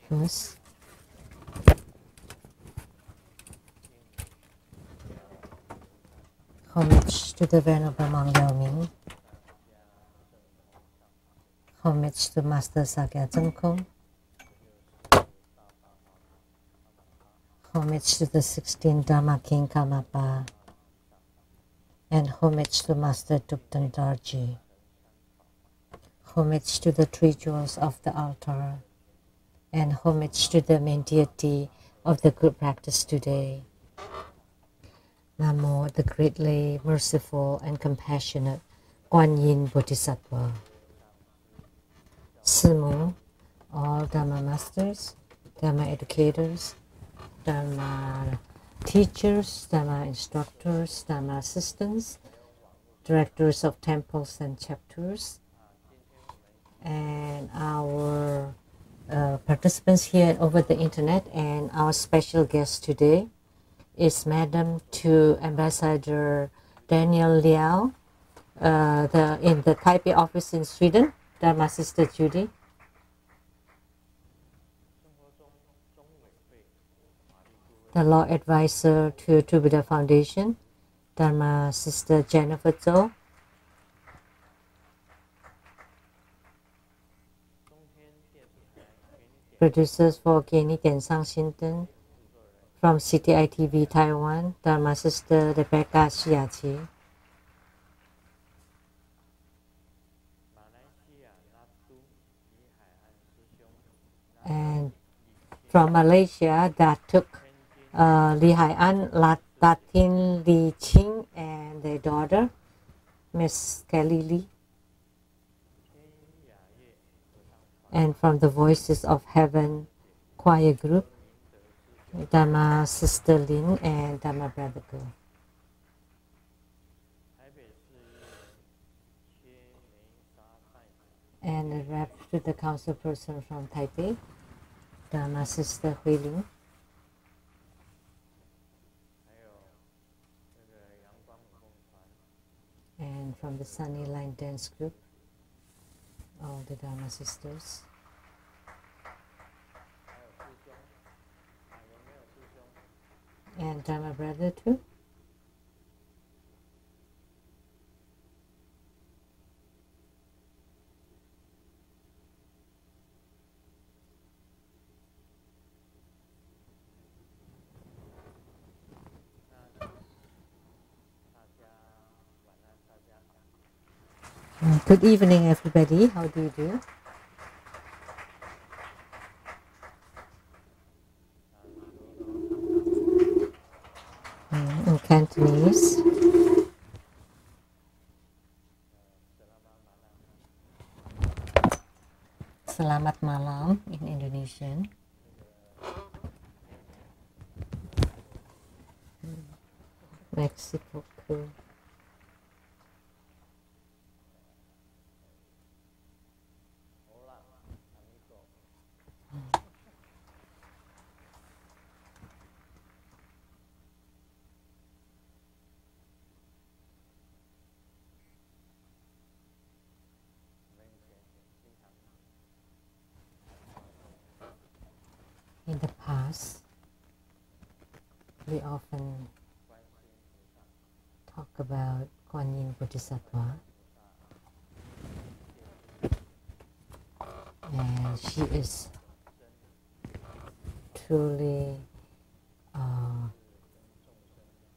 First, homage to the Venerable Monk Liao-Ming, homage to Master Sakya Zheng-Kung, homage to the 16th Dharma King Karmapa, and homage to Master Thupten Dorji, homage to the three jewels of the altar, and homage to the main deity of the good practice today. Namo, the greatly merciful and compassionate Kuan Yin Bodhisattva. Simu, all Dharma masters, Dharma educators, Dharma teachers, Dharma instructors, Dharma assistants, directors of temples and chapters, and our participants here over the internet, and our special guest today is Madam to Ambassador Daniel Liao in the Taipei office in Sweden, Dharma Sister Judy. The law advisor to True Buddha Foundation, Dharma Sister Jennifer Zhou. Producers for Geni Gensang Shinten from CTI TV Taiwan, Dharma Sister Rebecca Shiachi. And from Malaysia, that took Li Hai An, Latin Li Ching, and their daughter, Miss Kelly Lee. And from the Voices of Heaven choir group, Dharma Sister Lin and Dharma Brother Go. And a rep to the council person from Taipei, Dharma Sister Hui Ling. And from the Sunny Line Dance Group, all the Dharma sisters. And Dharma Brother too. Good evening, everybody. How do you do? In Cantonese. Selamat malam in Indonesian. Mexico. In the past, we often talk about Kuan Yin Bodhisattva, and she is truly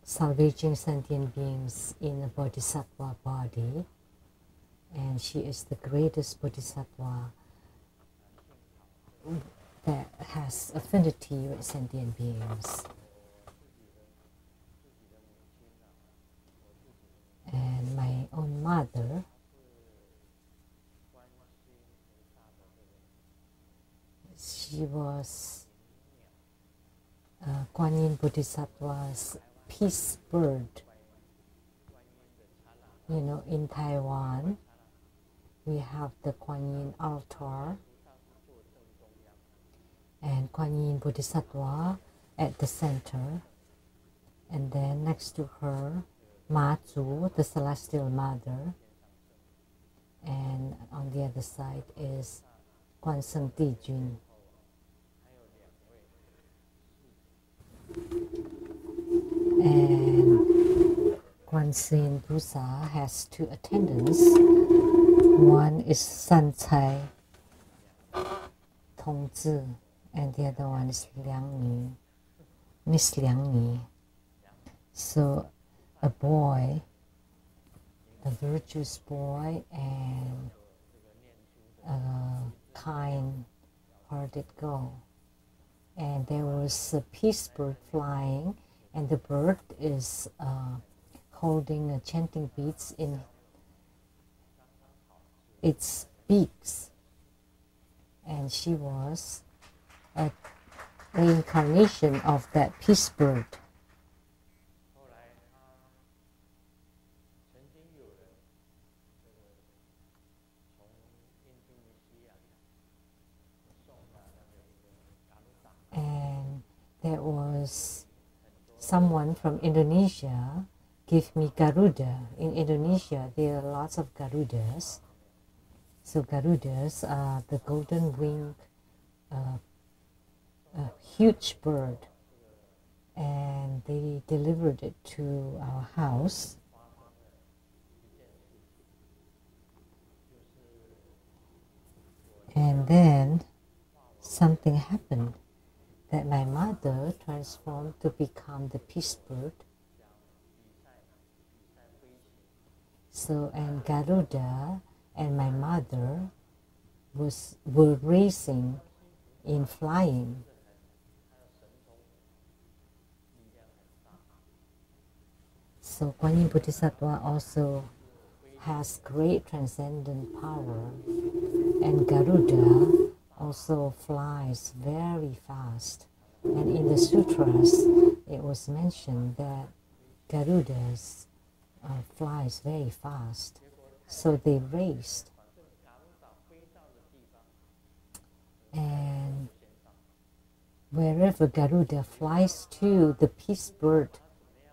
salvaging sentient beings in a bodhisattva body, and she is the greatest bodhisattva that has affinity with sentient beings. And my own mother she was Kuan Yin Bodhisattva's peace bird. You know, in Taiwan, we have the Kuan Yin altar and Kuan Yin Bodhisattva at the center, and then next to her, Ma Zu, the Celestial Mother, and on the other side is Kuan Seng Di Jun. And Guanxin Busa has two attendants. One is Shen Ching Tze, and the other one is Miss Liang Ni. So a boy, a virtuous boy, and a kind-hearted girl. And there was a peace bird flying, and the bird is holding chanting beads in its beaks. And she was a reincarnation of that peace bird. And there was someone from Indonesia give me Garuda. In Indonesia, there are lots of Garudas. So Garudas are the golden winged, a huge bird, and they delivered it to our house. And then something happened that my mother transformed to become the peace bird. So, and Garuda and my mother were racing in flying. So Guanyin Bodhisattva also has great transcendent power, and Garuda also flies very fast. And in the sutras, it was mentioned that Garudas flies very fast. So they raced. And wherever Garuda flies to, the peace bird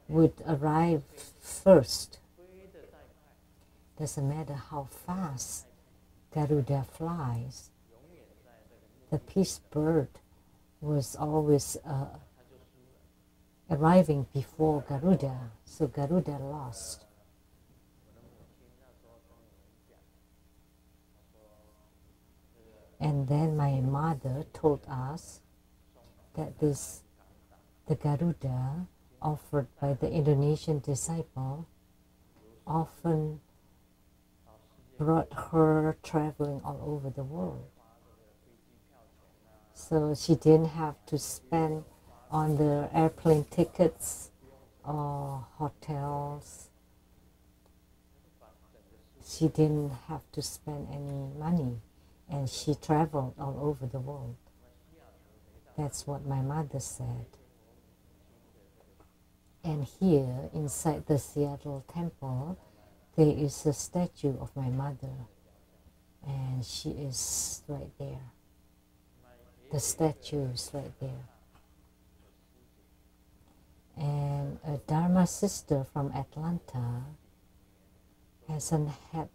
would arrive first. Doesn't matter how fast Garuda flies, the peace bird was always arriving before Garuda, so Garuda lost. And then my mother told us that the Garuda offered by the Indonesian disciple often brought her traveling all over the world. So she didn't have to spend on the airplane tickets or hotels. She didn't have to spend any money, and she traveled all over the world. That's what my mother said. And here, inside the Seattle temple, there is a statue of my mother, and she is right there. The statue is right there. And a Dharma sister from Atlanta hasn't had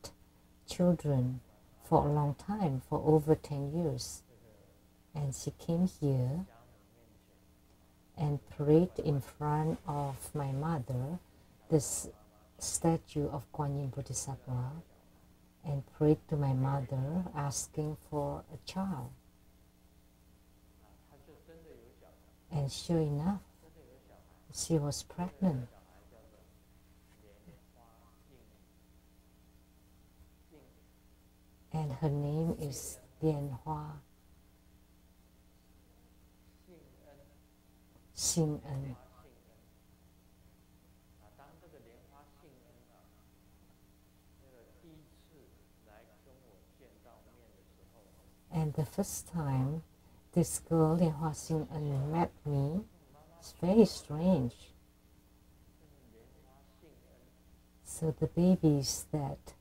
children for a long time, for over 10 years. And she came here and prayed in front of my mother, this statue of Guanyin Bodhisattva, and prayed to my mother asking for a child. And sure enough, she was pregnant. And her name is Lianhua Sheng-Yen. And the first time this girl, Lianhua Sheng-Yen, met me, it's very strange. So the babies that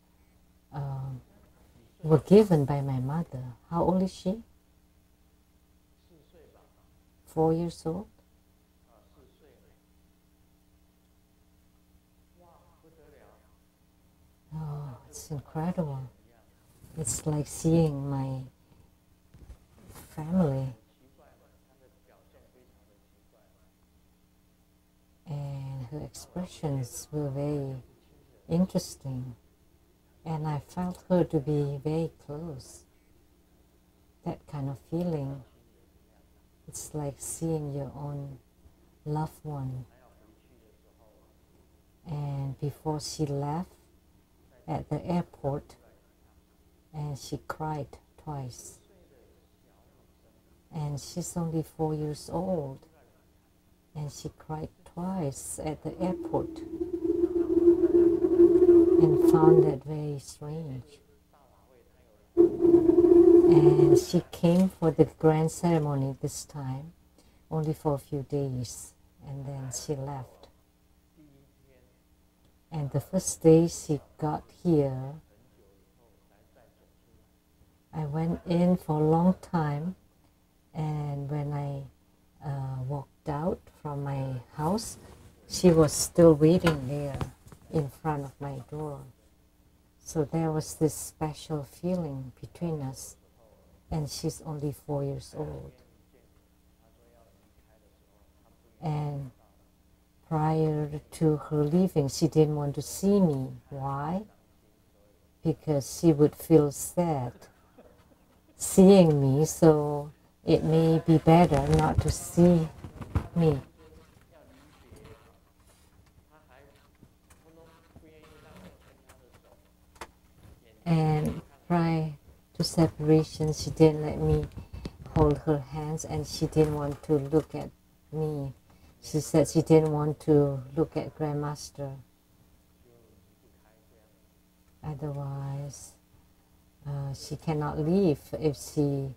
were given by my mother, how old is she? 4 years old? Oh, it's incredible. It's like seeing my family. And expressions were very interesting, and I felt her to be very close. That kind of feeling, it's like seeing your own loved one. And before she left at the airport, and she cried twice. And she's only 4 years old, and she cried twice at the airport, and found that very strange. And she came for the grand ceremony this time, only for a few days, and then she left. And the first day she got here, I went in for a long time, and when I walked out from my house, she was still waiting there in front of my door. So there was this special feeling between us, and she's only 4 years old. And prior to her leaving, she didn't want to see me. Why? Because she would feel sad seeing me, so it may be better not to see me. And prior to separation, she didn't let me hold her hands, and she didn't want to look at me. She said she didn't want to look at Grandmaster. Otherwise, she cannot leave if she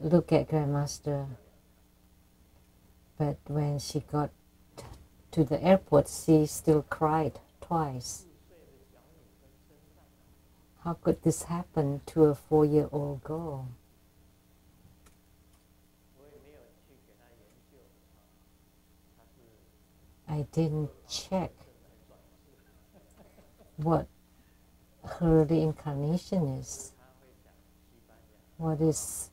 look at Grandmaster. But when she got to the airport, she still cried twice. How could this happen to a 4-year-old girl? I didn't check what her reincarnation is. What is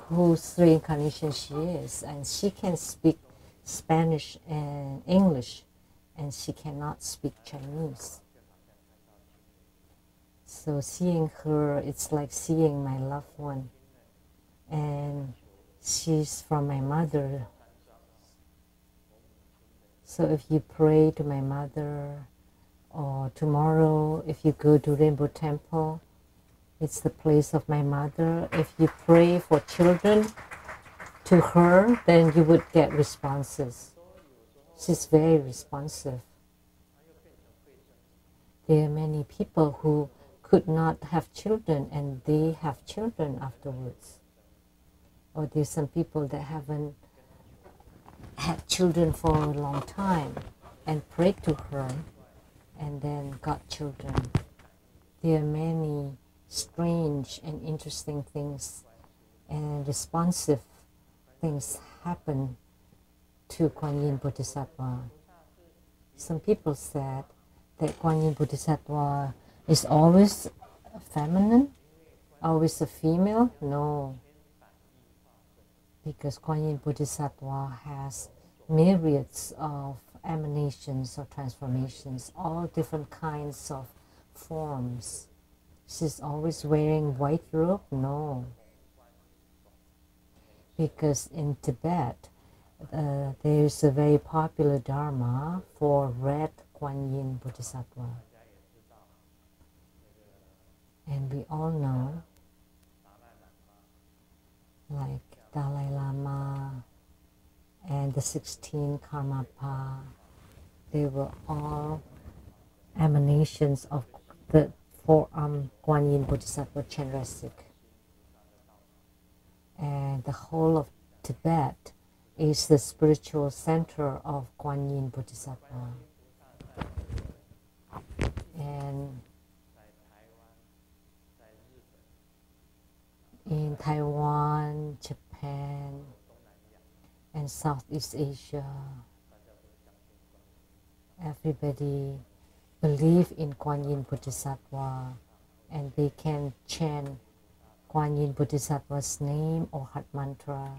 whose reincarnation she is, and she can speak Spanish and English, and she cannot speak Chinese. So seeing her, it's like seeing my loved one, and she's from my mother. So if you pray to my mother, or tomorrow if you go to Rainbow Temple, it's the place of my mother. If you pray for children to her, then you would get responses. She's very responsive. There are many people who could not have children, and they have children afterwards. Or there's some people that haven't had children for a long time and prayed to her and then got children. There are many strange and interesting things and responsive things happen to Kuan Yin Bodhisattva. Some people said that Kuan Yin Bodhisattva is always feminine, always a female. No, because Kuan Yin Bodhisattva has myriads of emanations or transformations, all different kinds of forms. She's always wearing white robe? No. Because in Tibet, there is a very popular dharma for red Kuan Yin Bodhisattva. And we all know, like Dalai Lama and the 16 Karmapa, they were all emanations of the four-armed Kuan Yin Bodhisattva Chenrezig. And the whole of Tibet is the spiritual center of Kuan Yin Bodhisattva. And in Taiwan, Japan, and Southeast Asia, everybody believe in Kuan Yin Bodhisattva, and they can chant Kuan Yin Bodhisattva's name or heart mantra.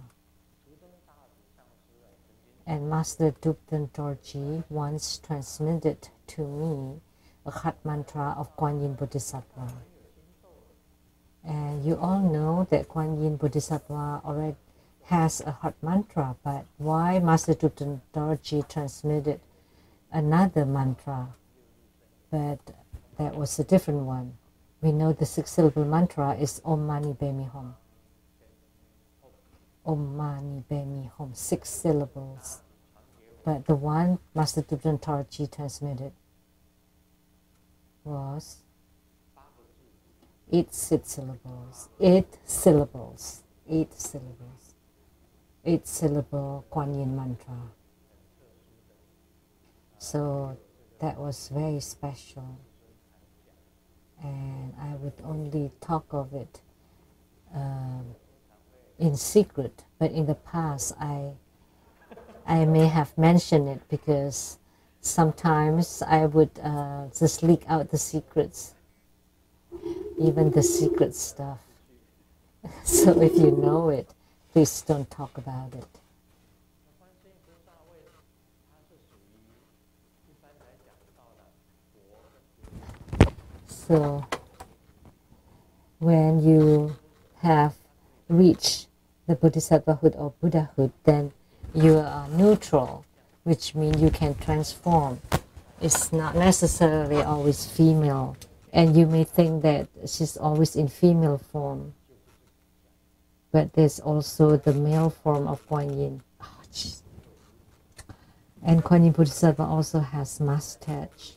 And Master Dupten Dorji once transmitted to me a heart mantra of Kuan Yin Bodhisattva. And you all know that Kuan Yin Bodhisattva already has a heart mantra, but why Master Dupten Dorji transmitted another mantra? But that was a different one. We know the 6-syllable mantra is Om Mani Padme Hum. Om Mani Padme Hum, 6 syllables. But the one Master Dupten Dorji transmitted was 8 syllables. 8 syllables. 8 syllables. 8-syllable Kuan Yin mantra. So that was very special. And I would only talk of it in secret, but in the past I may have mentioned it because sometimes I would just leak out the secrets, even the secret stuff. So if you know it, please don't talk about it. So when you have reached the Bodhisattvahood or Buddhahood, then you are neutral, which means you can transform. It's not necessarily always female. And you may think that she's always in female form. But there's also the male form of Kuan Yin. Oh, and Kuan Yin Bodhisattva also has mustache.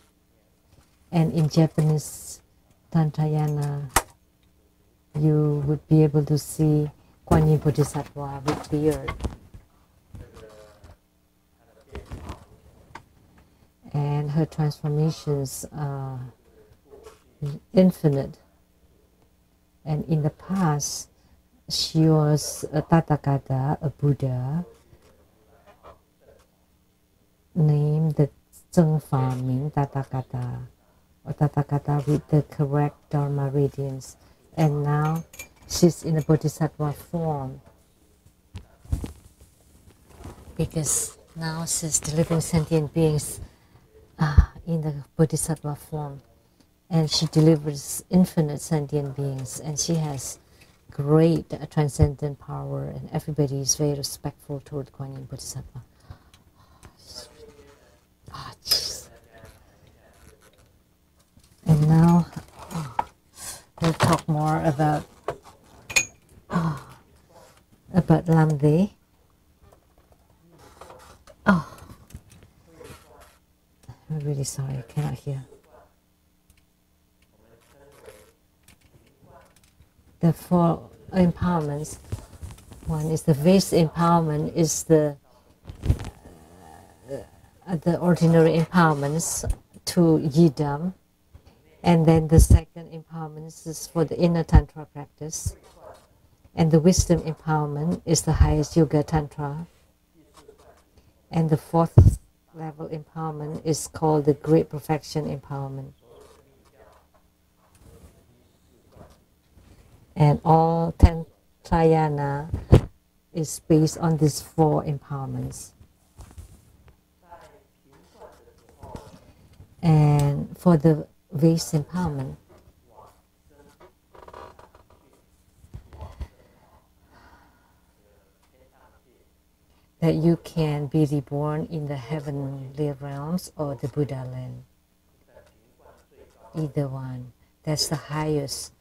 And in Japanese Tantayana, you would be able to see Kuan Yin Bodhisattva with beard. And her transformations are infinite. And in the past, she was a Tathagata, a Buddha, named the Zheng Fa Ming Tathagata, or Tathagata with the correct Dharma radiance. And now she's in a Bodhisattva form, because now she's delivering sentient beings in the Bodhisattva form. And she delivers infinite sentient beings, and she has great transcendent power, and everybody is very respectful toward Kuan Yin Bodhisattva. Oh, and now we'll talk more about Lamdre. Oh, I'm really sorry, I cannot hear. The 4 empowerments. One is the vase empowerment, is the ordinary empowerments to Yidam. And then the second empowerment is for the inner Tantra practice. And the wisdom empowerment is the highest Yoga Tantra. And the 4th level empowerment is called the Great Perfection Empowerment. And all Tantrayana is based on these 4 empowerments. And for the vase empowerment, that you can be reborn in the heavenly realms or the Buddha land. Either one. That's the highest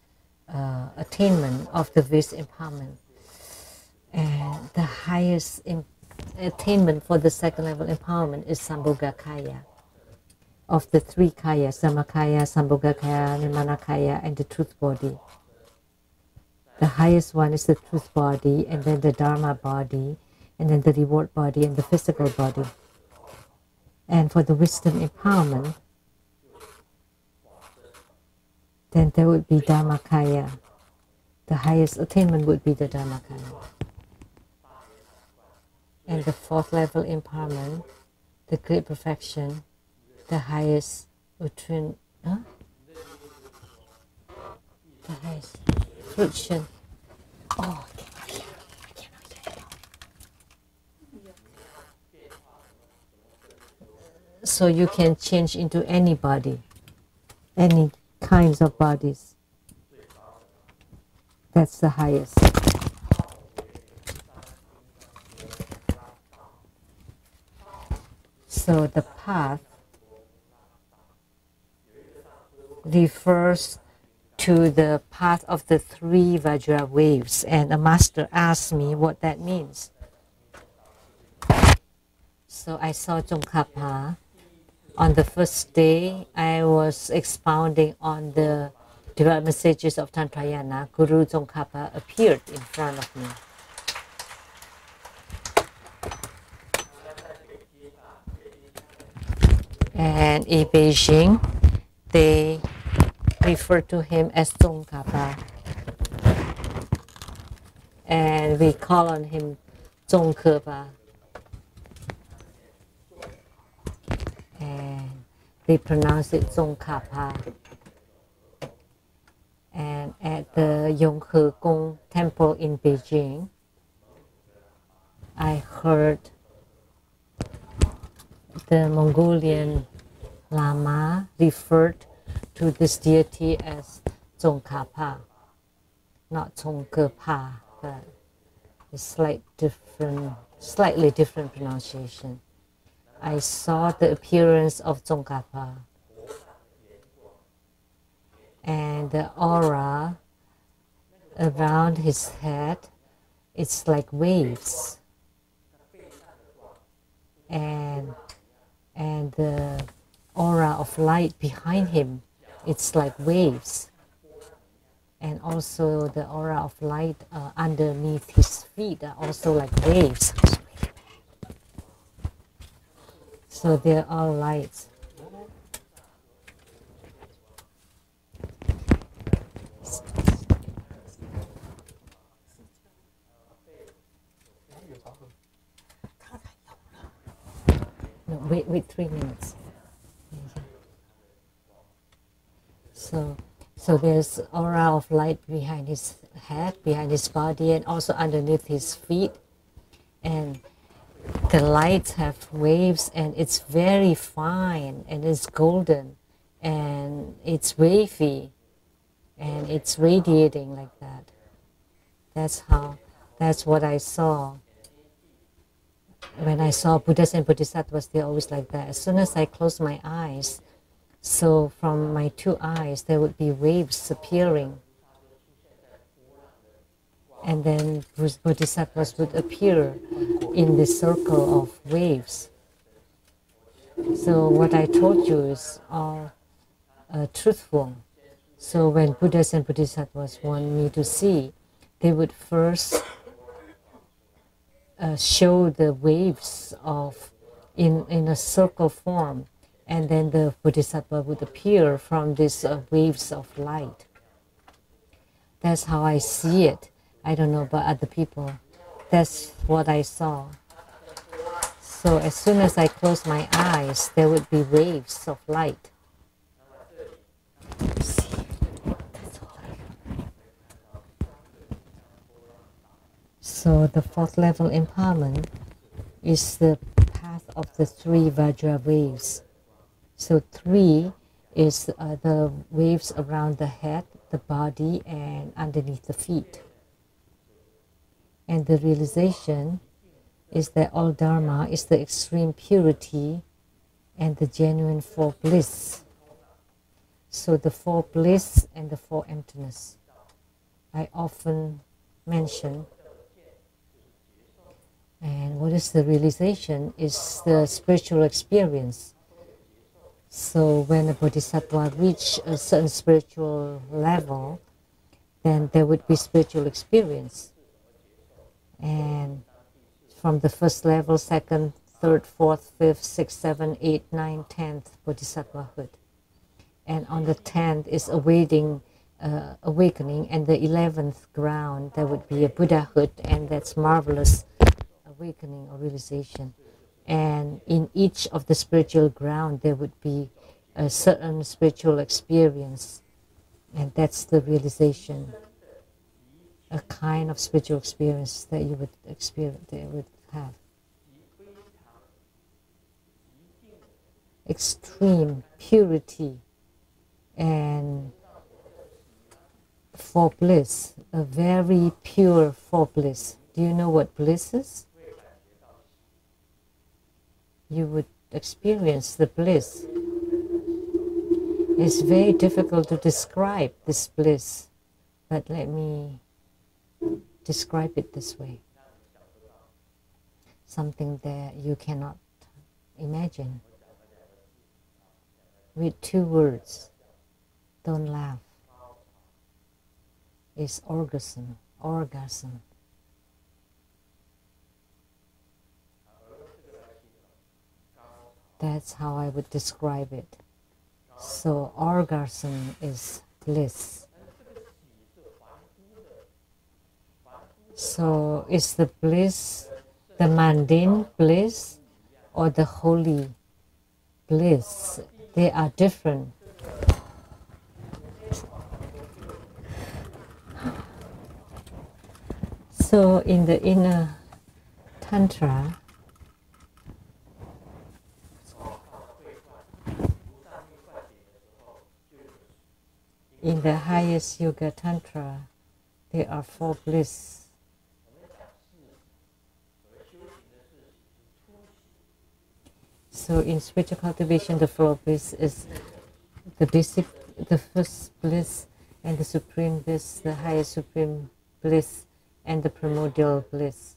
attainment of the vase empowerment. And the highest attainment for the second level empowerment is Sambhogakaya. Of the 3 kayas, Dhammakaya, Sambhogakaya, Nimanakaya, and the truth body. The highest one is the truth body, and then the Dharma body, and then the reward body, and the physical body. And for the wisdom empowerment, then there would be Dhammakaya. The highest attainment would be the Dhammakaya. And the 4th level empowerment, the great perfection, the highest the highest fruition. Oh, I cannot hear. So you can change into any body, any kinds of bodies. That's the highest. So the path refers to the path of the three Vajra waves, and the master asked me what that means. So I saw Tsongkhapa. On the first day, I was expounding on the development stages of Tantrayana. Guru Tsongkhapa appeared in front of me. And in Beijing, they refer to him as Tsongkhapa. And we call on him Tsongkhapa. And they pronounce it Tsongkhapa. And at the Yonghe Gong temple in Beijing, I heard the Mongolian Lama referred to this deity as Tsongkhapa, not Tsongkhapa, but it's slightly different pronunciation. I saw the appearance of Tsongkhapa, and the aura around his head, it's like waves, and the aura of light behind him, it's like waves, and also the aura of light underneath his feet are also like waves. So they're all lights. No, wait 3 minutes. So there's aura of light behind his head, behind his body, and also underneath his feet. And the lights have waves, and it's very fine, and it's golden, and it's wavy, and it's radiating like that. That's what I saw. When I saw Buddhas and Bodhisattvas, they're always like that. As soon as I close my eyes, so from my two eyes, there would be waves appearing. And then Bodhisattvas would appear in the circle of waves. So what I told you is all truthful. So when Buddhas and Bodhisattvas want me to see, they would first show the waves in a circle form, and then the Bodhisattva would appear from these waves of light. That's how I see it. I don't know about other people. That's what I saw. So as soon as I close my eyes, there would be waves of light. See, that's all So the fourth level empowerment is the path of the three Vajra waves. So 3 is the waves around the head, the body, and underneath the feet. And the realization is that all Dharma is the extreme purity and the genuine four bliss. So the four bliss and the four emptiness, I often mention. And what is the realization? Is the spiritual experience. So when a bodhisattva reaches a certain spiritual level, then there would be spiritual experience. And from the first level, second, third, fourth, fifth, sixth, seventh, eighth, ninth, 10th bodhisattvahood. And on the 10th is awakening, and the 11th ground, there would be a Buddhahood, and that's marvelous awakening or realization. And in each of the spiritual ground, there would be a certain spiritual experience, and that's the realization, a kind of spiritual experience that you would experience, that you would have. extreme purity and for bliss, a very pure for bliss. Do you know what bliss is? You would experience the bliss. It's very difficult to describe this bliss, but let me describe it this way. Something that you cannot imagine. With 2 words, don't laugh. It's orgasm, orgasm. That's how I would describe it. So orgasm is bliss. So is the bliss the mundane bliss or the holy bliss? They are different. So in the inner Tantra, in the highest Yoga Tantra, there are 4 bliss. So in spiritual cultivation, the 4 bliss is the basic, the first bliss, and the supreme bliss, the highest supreme bliss, and the primordial bliss.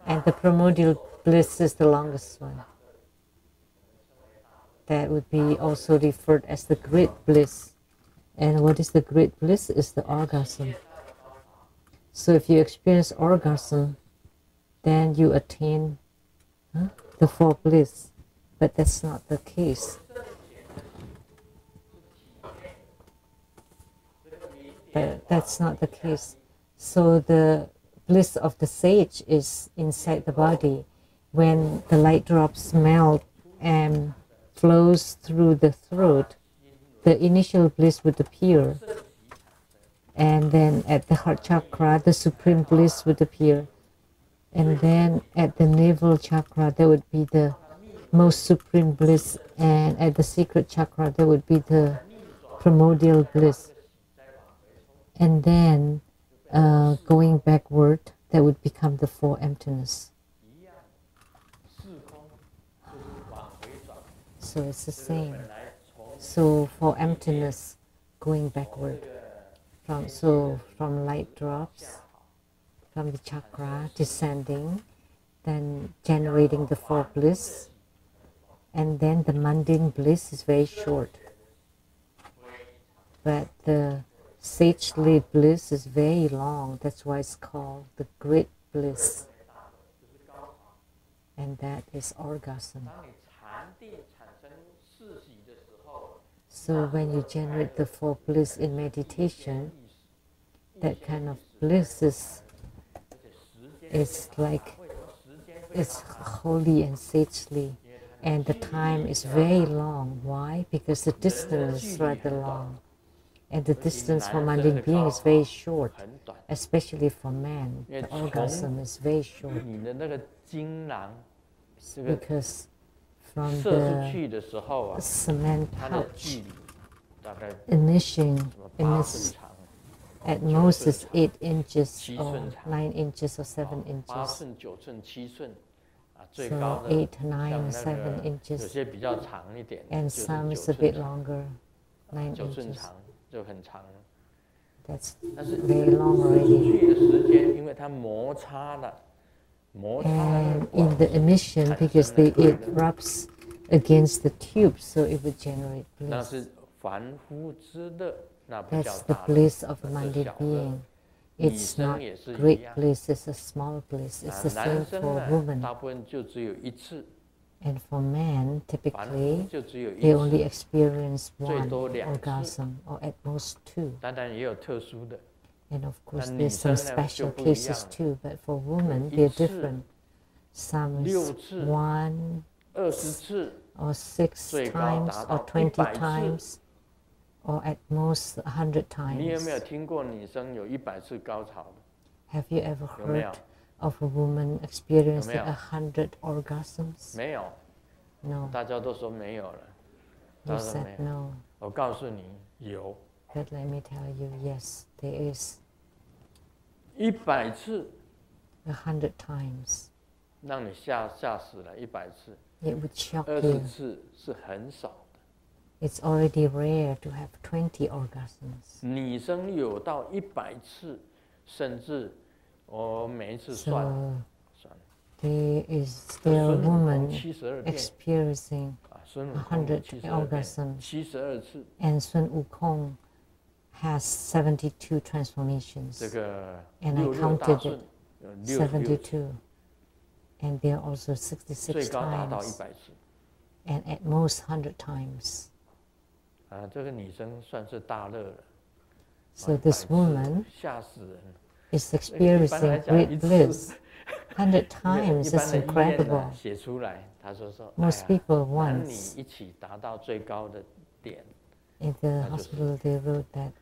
And the primordial bliss is the longest one. That would be also referred as the great bliss. And what is the great bliss? Is the orgasm. So if you experience orgasm, then you attain the 4 bliss. But that's not the case. But that's not the case. So the bliss of the sage is inside the body. When the light drops melt and flows through the throat, the initial bliss would appear. And then at the heart chakra, the supreme bliss would appear. And then at the navel chakra, there would be the most supreme bliss. And at the sacral chakra, there would be the primordial bliss. And then going backward, that would become the 4 emptiness. So it's the same. So for emptiness, going backward, from light drops, from the chakra descending, then generating the 4 bliss, and then the mundane bliss is very short. But the sagely bliss is very long. That's why it's called the great bliss. And that is orgasm. So when you generate the 4 bliss in meditation, that kind of bliss is like, it's holy and sagely. And the time is very long. Why? Because the distance is rather long. And the distance for mundane being is very short, especially for man. The orgasm is very short. Because from the cement pouch, emission at most is 8 inches or 9 inches or 7 inches. So 8, 9, 7 inches. And some is a bit longer, 9 inches. That's very long already. And in the emission, because it rubs against the tube, so it would generate bliss. That's the bliss of a mundane being. It's not great bliss, it's a small bliss. It's the same for women. And for men, typically, they only experience 1 orgasm, or at most 2. And of course, there's some special cases too, but for women, they're different. Some is 1 or 6 times, or 20 times, or at most 100 times. Have you ever heard of a woman experiencing 100 orgasms? No. 大家都说没有了。 You said no. 我告诉你有。 But let me tell you, yes, there is. 100次。 100 times. 让你吓死了，100次。 It would shock 20 you. 次是很少的。 It's already rare to have 20 orgasms. 女生有到100次，甚至我每一次算了。 There are women experiencing 100 orgasms. 72次。 And Sun Wukong has 72 transformations. 这个 And I counted it 72. And there are also 66 最高达到 times. 100次。 And at most 100 times. 这个女生算是大乐了。 So this woman 吓死人。 is experiencing great bliss. 100 times is incredible. 写出来，他说 Most people 男女 once 一起达到最高的点。 in the hospital they wrote that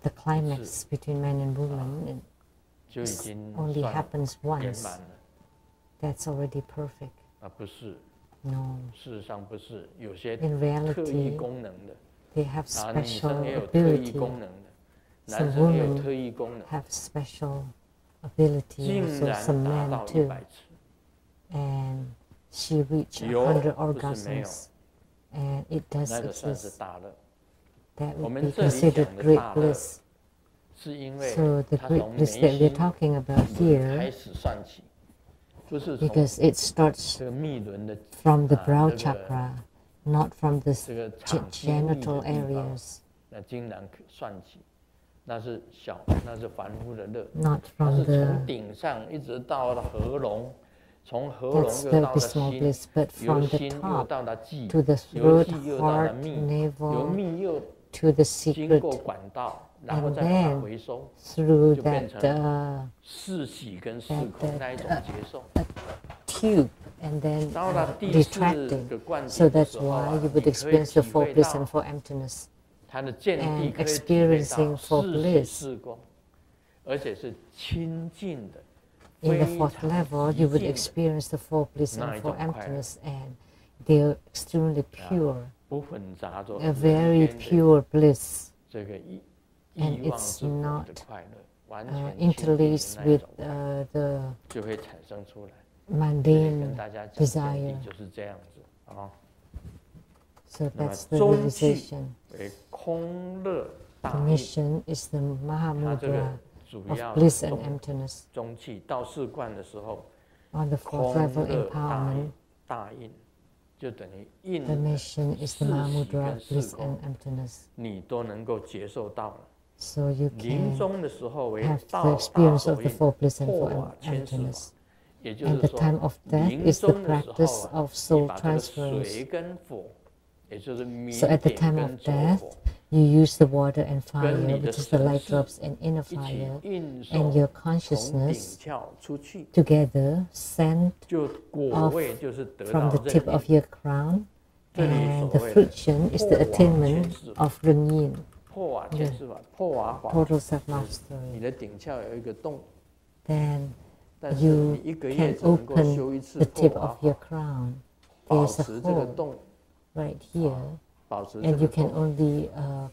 the climax between men and women 就已经 only 算 happens 圆 once. 满了。 That's already perfect. 不是。 No. 事实上不是，有些 In 特异 reality, 功能的， they have 女 special 生也有特异 ability. 功能的， Some 男生也有 women 特异功能， have special ability. 竟 Also 然 some 达 men 到 too. 100次。 And she reached 有 100不是没有， orgasms. And it does 那个算是 exist. 大乐。 That 我 would 们 be 这里 considered 讲的 great 大乐， bliss. 是因为 So the 他 great 从 bliss 眉 that we're 心 talking about 开 here, 始算起，不是从 because it starts 这个密轮的 from the brow 这个 chakra, not from the 这个场经历的 genital 地方， areas, 那竟然算起，那是凡夫的乐， not 它 from 是 the 从顶上一直到了合龙，从合 that's 龙 the 又到了 abysmal 心， bliss, but 由 from the 心又 top 到了际， to the 由 throat, 际又到了 heart, 密，由 navel, 密又 to the 经 secret, 过管道，然后 and 再把它 then 回收， through 就变 that 成四喜跟四空那一种接受。 tube, and then 到了第四 retracting. 个灌 So 顶的 that's 时候啊， why you 你 would 可以 experience the 体 four 会 bliss 到 and four emptiness. 它的见地 And 可以体会到 experiencing four 四喜 bliss. 四光，而且是亲近的。 In the 非 fourth 常 level, 极 you would 尽的 experience the four bliss 那 and 一 four 种快乐。 emptiness, and they're extremely pure, 不混杂着 a very pure bliss, 这个 and 欲望 it's 之火 not 的快乐，完全亲近 interlaced 的那一 with 种快乐 the 就会产生出来。这里 mundane 跟大家讲见 desire. 地就是这样子啊。 So 那么 that's the 中气 realization. 为空乐 The 大印， mission is the 它这个 Mahamudra 主 of 要 bliss and emptiness. 中气到四观的时候， On the fourth 空 level 乐 empowerment, 大印，就等于印 the mission is the 四喜 Mahamudra 跟 of 四 bliss 空 and，emptiness. 你都能够接受到了。 So you 临 can 终的时候为 have 道 the 大 experience 手 of the 印， four bliss and 破 four 瓦千世法。 emptiness. 也就 And 是 the 说， time of death 临 is the 终的时 practice 候 of 你 soul 把这个 transference. 水跟火，也就是明 So at the 点 time of 跟烛 death, 火， you use the water and fire, 跟你的 which is the light 神 drops and inner 一起 fire, 运 and 送 your 从顶 consciousness 窍出去， together sent 就果位就是得 from 到 the tip 任 of 意。 your crown, 这里 and 所 the 谓的 fruition is the 破瓦 attainment 千世法， of Sheng-Yen, 破瓦千世法，破瓦法， total 你 self-mastery. 的顶窍有一个洞， Then 但是 you 你一个月 can 只能够修一 open 次 the 破 tip 瓦 of 法 your，crown. 保 There's a 持这个 hole 洞， right here, 保持这 and 个 you can 洞， only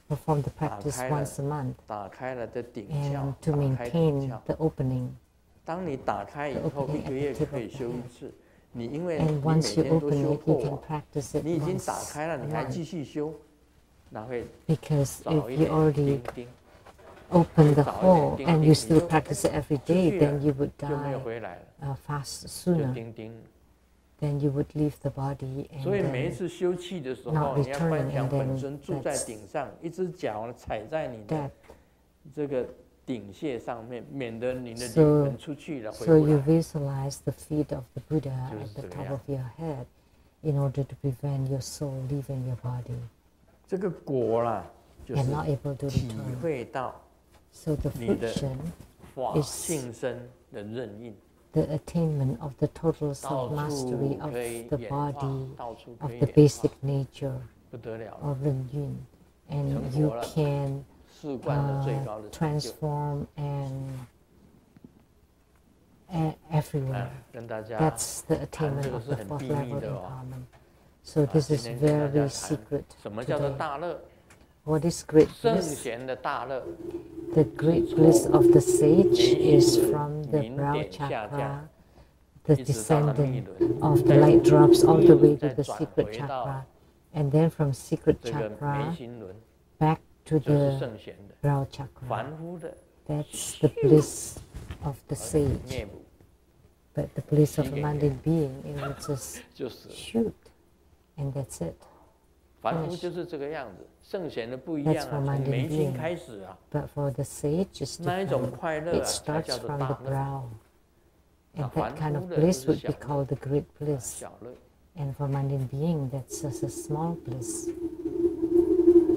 perform the 打 practice 开了 once a month, 打开了的顶窍 and，to 打开顶 maintain 窍。 the opening. 当你打开以后，一个月可以修一次。你因为 And 你每 once you 天都 open 修 it, 破 you can 瓦， practice it 你已经 once 打开了， a 你还 month. 继续修，那会 Because 少 if 一 you 点 already 钉钉， open the 少一 hole 点 and 钉 you 钉， still 你就 practice it every 出 day, 去 then 了 you would 就没有 die 回来了， fast 就 sooner. 钉钉。 Then you would leave the body 所以 and 每一 then 次修气的时 not 候，你要 return 观想 and 本 then 身住在 that's 顶上，一只脚踩在你的 that. 这个顶屑上面，免得你的 So- 灵魂出去了回 So 不 you 来。 visualize the feet of the Buddha 就是 at the 这个 top 样。 of your head in order to prevent your soul leaving your body 这个果啦，就 and 是 not able to 体 return. 会到 So the 你的 friction, 法 is 性身的任印， the attainment of the total 到处 self-mastery of 可以 the 演化 body,，到处 of 可以 the 演化， basic nature 不得了了。 of Ren-Yun. And 成 you 佛了， can 四观的最高的成就。 transform and everywhere. 跟大家 That's the 谈 attainment 这个 of 是 the 很 fourth 秘密 level 的哦。 empowerment. So this is very secret. 什么叫做大乐？ What is great 圣 bliss? 贤的大乐 The great bliss of the sage is from the brow 明点下降， chakra, the 一直到了密 descendant 轮， of the light drops all the way to 再 the 转 secret 回到 chakra, and then from secret 这个眉 chakra 心轮， back to 就是 the 圣贤的。 brow chakra. 凡夫的 That's the bliss of the 灭 sage. 母 But the bliss of a mundane being, it would just 就死了。 shoot, and that's it. 凡夫就是这个样子，圣贤的不一 That's 样 for 啊，从 mundane 眉心 being. 开始啊， But for the sage, it's 那一种 different. 快乐 It 啊，才 starts 叫做 from 大 the 乐。 brow. And 凡 that kind 夫 of 的 bliss 就是 would 小 be 乐， called the great bliss. 小乐。 And for mundane being, that's just a small bliss.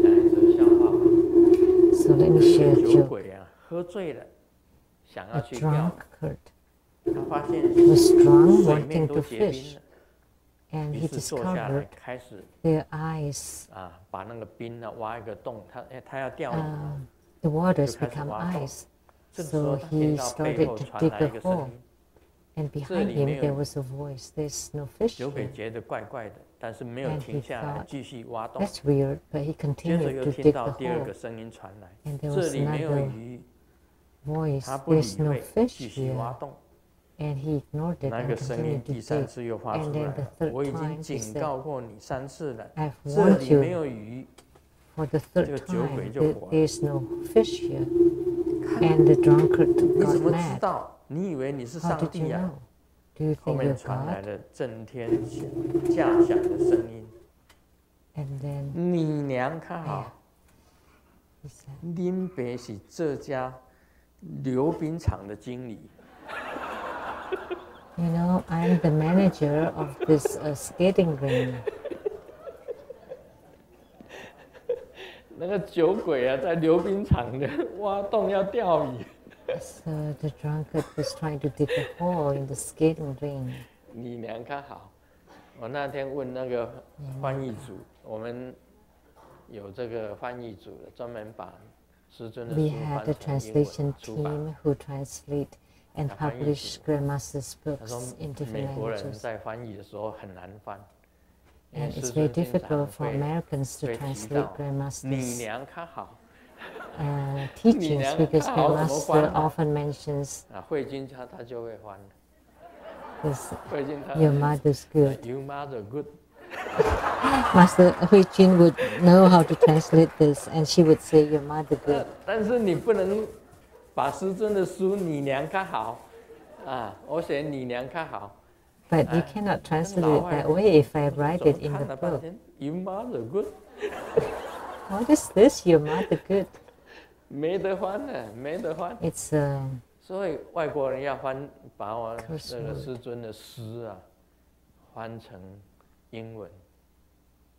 讲一则笑话， So let me share a 酒 joke. 鬼啊，喝醉了，想 A 要去钓， drunkard 他发现 was drunk 水面 wanting 都 to 结冰 fish, 了， and 于 he 是坐下来 discovered 开始 their eyes, 啊，把那个冰呢挖一个洞，他要钓鱼， the waters 就开始 become 挖洞。 ice. 这个时候 So 他听 he 到背 started 后 to 传 dig 来 a 一个声 hole, 音， and 这 behind 里 him 没有 there 鱼， was a voice. There's no fish 酒鬼 here. 觉得怪怪的，但是没有 And 停 he 下来 thought, 继续挖洞。 That's weird, but he 接着 continued 又 to 听 dig 到 the 第二 hole. 个声音传来， And there 这 was 里没有 another 鱼， voice. 他不理 There's no 会， fish 继续挖 here. 洞。 And he ignored it 那 and 个声音 continued to 第三 dig. 次又发 And 出 then 来 the 了， third 我已经 time he 警 said, 告过你3次了， I've 这 warned 里没 you 有鱼。 for the 这 third 个酒鬼 time 就 that 火了， there's no fish here. And the drunkard 你 got 怎么知 mad. 道？你以为你是 How 上 did you 帝啊？ know? Do you 后 think 面 you're 传来 God? 了震天价响的声音， And then 你娘看好， he said, 恁爸是这家溜冰场的经理。 You know, I'm the manager of this skating ring. 那个酒鬼啊，在溜冰场的挖洞要钓鱼。 So the drunkard was trying to dig a hole in the skating ring. 你娘看好，我那天问那个翻译组，我们有这个翻译组的，专门把师尊的 We 书 had 翻 a 成英 translation 文出版。 team who translate and 他翻译 publish 组 Grandmaster's 他说 books in 美 different 国人 languages. 在翻译的时候很难翻，因为 And 师 it's 尊 very 经常 difficult for 会 Americans to 会提 translate 到你 Grandmaster's 娘看好 teachings because 你娘好，怎么翻啊？ Grandmaster often mentions 啊，慧君他就会翻， this, 慧君他 your mother's good. You mother good， Master Hui Jin would know how to translate this, and she would say, "Your mother good." 但是你不能把师尊的书你娘看好啊，我写你娘看好。 But you cannot translate it that way if I write it in 看 the 了半 book. 天，You mother good， What is this? Your mother good? 没得翻了，没得翻。 It's 所以外国人要翻，把我 Curse 这个 word 师尊的诗啊，翻成英文，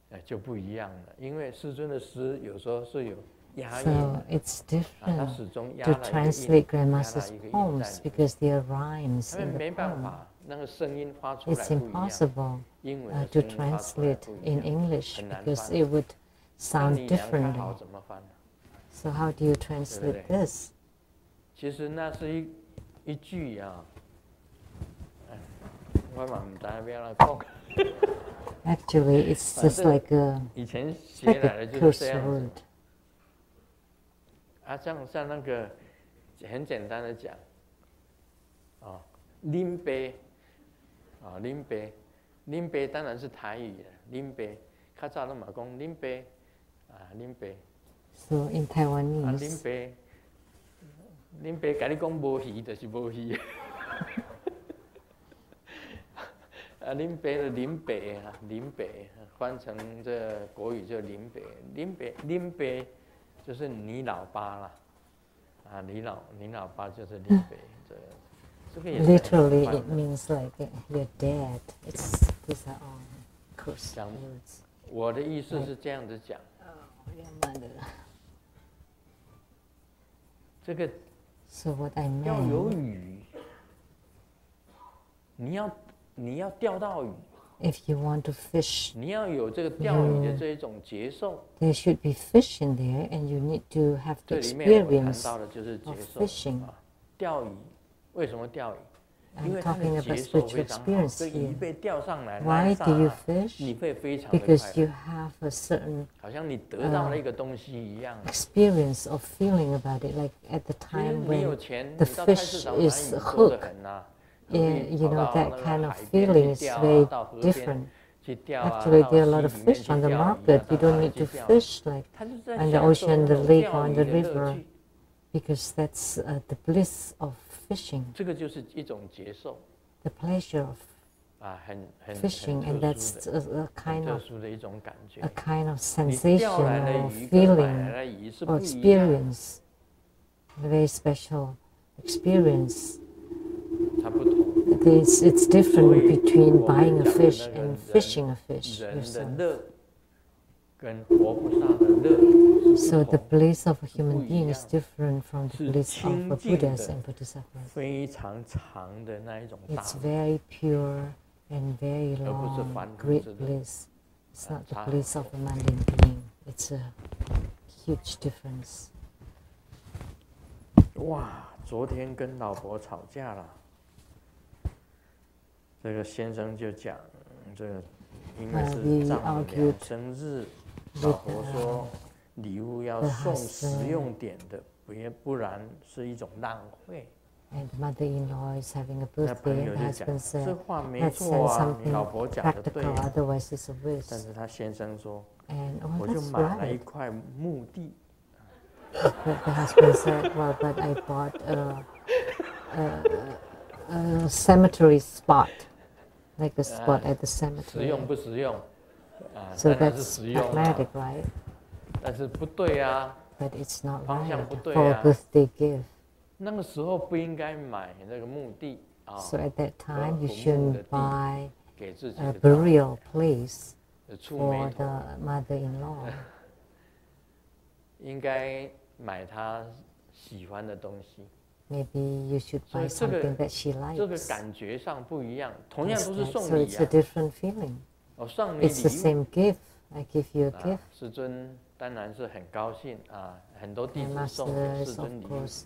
哎，就不一样了。因为师尊的诗有时候是有押韵 so 的， it's 啊，他 different 始终押 to 了一个 translate 韵，押了 Grandmaster's 一个韵 poems 在里面。 because there are rhymes 他们 in the 没办 poem. 法，那个声音发出来 It's 不一样。 impossible 英文 to 的声音发出来 translate 不一 in 样， English 很难 because 翻。 it would 那 sound 你娘看 differently. 好怎么翻呢？ So how do you translate this? 其实那是一句啊，我嘛唔知要不要讲。 Actually, it's just 反正 like a 以前 it's 学 like 来 a 的就是这 curse 样子 word. 啊，像那个很简单的讲，啊，林杯，啊，林杯，林杯当然是台语的，林杯，较早都嘛讲林杯，啊，林杯， So in 啊，林 Taiwanese, 杯，林杯，甲你讲无鱼就是无鱼。啊，林北的林北啊，林北翻成这国语就林北，林北就是你老爸啦，啊，你老爸就是林北，这个也是 literally 很 it 快的 means like your dad. These are all curse 讲 words. 我的意思是这样子讲， Oh, your mother. 这个 So what I 要有 meant, 雨，你要钓到鱼， if you want to fish, 你要有这个钓鱼的这一种节奏， there should be fish in there, and you need to have the 这里面我谈 experience 到的就是节 of 奏 fishing. 啊，钓鱼为什么钓鱼？ I'm talking about spiritual experience here. Why do you fish? Because you have a certain experience of feeling about it. Like at the time when the fish is hooked, that kind of feeling is very different. Actually, there are a lot of fish on the market. You don't need to fish like on the ocean, the lake, or on the river, because that's the bliss of fishing. The pleasure of fishing, and that's a kind of sensation or feeling or experience, a very special experience. It's different between buying a fish and fishing a fish yourself. So the bliss of a human being is different from the bliss of a Buddhas and Bodhisattvas. It's very pure and very long, great bliss. It's not the bliss of a mundane being. It's a huge difference. 哇，昨天跟老婆吵架了。这个先生就讲，这个因为是丈母娘生日，老婆说礼物要送实用点的，不然是一种浪费。And mother-in-law is having a birthday, and husband said, "Let's send something practical, otherwise it's a waste." 但是他先生说， 我就买了一块墓地。The husband said, "Well, but I bought a cemetery spot, like a spot at the cemetery." 实用不实用？So that's pragmatic, right? 但是不对啊。But it's not right 方向不对 for a 啊。birthday gift. 那个时候不应该买那个墓地啊。So at that time, you shouldn't buy a burial place for the mother-in-law. 应该买她喜欢的东西。Maybe you should buy something that she likes. 这个感觉上不一样，同样都是送 So 礼 it's a different feeling. 我送你礼物 It's the same gift. I give you a gift. 师尊当然是很高兴啊，很多弟 The 子送给 master 师 is 尊 of 礼物。 course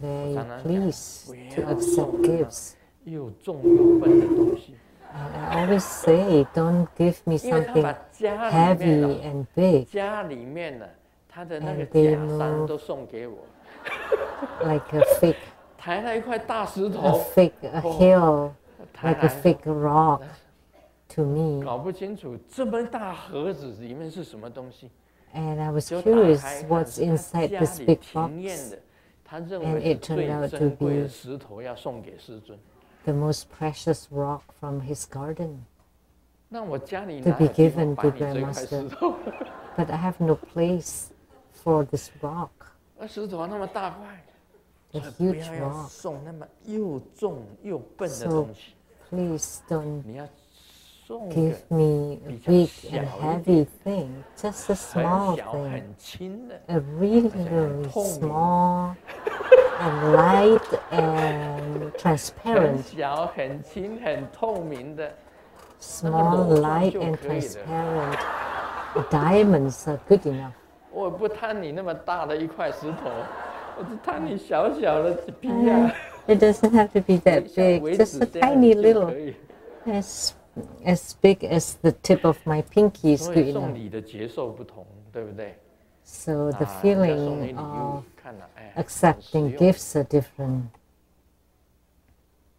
very 常常讲 pleased 不 to 要 accept 送那么 gifts. 又重又笨的东西。I always say, don't give me 因为他 something 把家里 heavy 面 and big, 家里面呢，他的那个 And they 假山 move 都送给我， like a fake, 抬了一块大石 a 头， fake a hill, 抬 like a 来 fake rock to me. 搞不清楚这么大盒子里面是什么东西。 And I was 就打 curious 开看 what's 是他 inside 家 this 里 big 庭院 box. 的，他认 And 为是 it turned 最 out to 珍贵的 be 石头要送给师尊。 the most precious rock from his garden 那我家里 to 哪 be 有地 given 方 to 摆你这 the 块石 master. 头？ But I have no place for this rock, 那石头那么大块， a 所以不 huge 要 rock. 送那么又重又笨的 So 东西。 please don't 你要送 give 个 me a 比较 big 小 and 一点 heavy thing, just a 很 small 小 thing, 很轻的， a really, 而且很 really 透明 small and light and 很 transparent. 小很轻很透明的。 Small, light and transparent diamonds are good enough. 我不贪你那么大的一块石头，我只贪你小小的几皮啊。 It doesn't have to be that 小 big, 围 just 子 a 这样 tiny 就 little, 可以。 as big as the tip of my pinky is 所 good 以送 enough. 礼的节奏不同，对不对？ So the 啊，人家送你 feeling 礼物 of，看了，哎，很实 accepting 用。 gifts are different.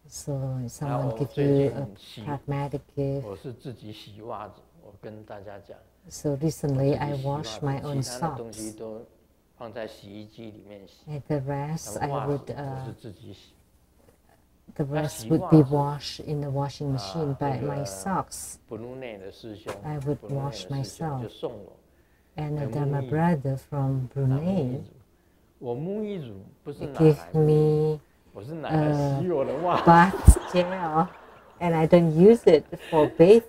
So if 然后 someone 我 give 最 you 近 a 洗， pragmatic gift. 我是自己洗袜子，我跟大家讲， So recently 自 I 己洗袜 wash 子 my own 其他的东西 socks. 都放在洗衣机里面洗， And the rest 那 I 袜子 would 我是自己洗。 the 那 rest 洗 would 袜 be 子 washed in the washing machine, 啊， but 这 my 个 socks 布鲁内的师兄 I would 布鲁内的 wash 师兄 myself. 就送我 and the then my movie. brother from 拿沐浴 Brunei 乳。我沐浴乳不是拿 gave 来， me 我是拿来洗我的袜子。 bath gel, and I don't use it for bath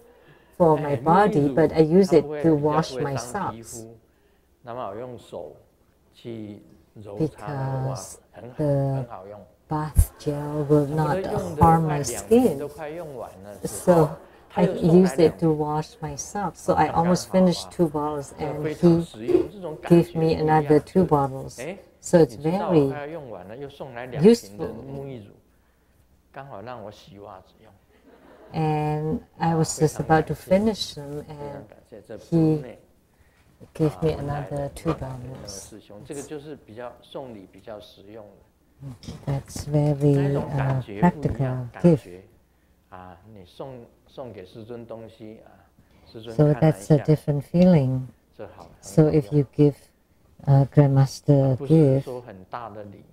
for my 沐浴 body, 乳 but I use 它 it 不会 to 比较 wash 不会 my 伤皮 socks 肤，那么我用手去揉擦那个袜 because 子，很 the 好用。 bath gel will 我 not 都用的 harm 快 my 2瓶 skin. 都快用完了。 So 他 I 又送来 used 2 it to wash my socks. So I 刚刚 almost 好 finished 啊 2 bottles, 这个 and 非常 he 实用，这种感 gave 觉 me 不一 another 样。 2 bottles. 哎， So 你 it's 知道我 very 快要用完了，又送来2瓶的 useful. 沐浴乳，刚好让我洗袜子用。 And I was just about to finish them, 非常 and 感谢这 he 内 gave me 文莱 another 的 $2. 那个师兄，这个就是比较送礼比较实用的。 That's 那 very 种感觉不一样， practical 感 gift. 觉你送给师尊东西师尊 So 看了一 that's a 下， different feeling. 这好， So 很好 if 用 you give Grandmaster 不是 gift, 说很大的礼，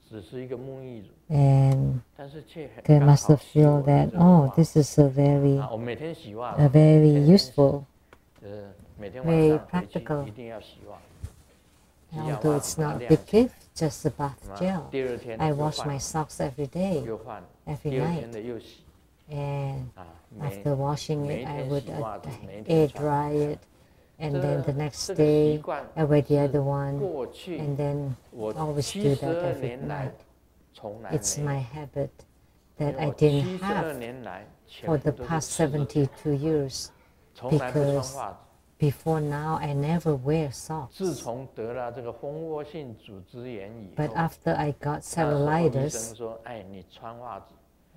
只是一个沐浴乳， and 但是却很 they 刚 must 好 have 洗我 feel 的 that, 这个 oh, 袜 this 子。 is a very 我每天洗袜子， very 天天洗 useful, 每天晚 very 上回去 practical. 一定要洗袜。洗完 Although 袜 it's 子把它 not a 晾 big 起来， gift, just a bath 那么 gel. 第二天 I 又 wash 换 my socks every day, 又换， every 第二天 night. 的又洗。 And 每 after washing 每 it, 一 I 天 would 洗袜子，每一 air 天穿。 dry it, and then the 这 next 个习 day 惯 I wear the 是 other one, 过去 and then 我 always do that 72 every 年来 night. 从来 It's 没 my 有， habit 因 that 为 I 我 didn't 72 have 年来全 for 部 the 都是 past 赤着脚， 72 years. 从来不穿 because 袜子。 Before now, I never wear 自 socks. 从得了这个蜂窝性组织炎以 But 后， after I got 那时候医 cellulitis, 生说：“哎，你穿袜子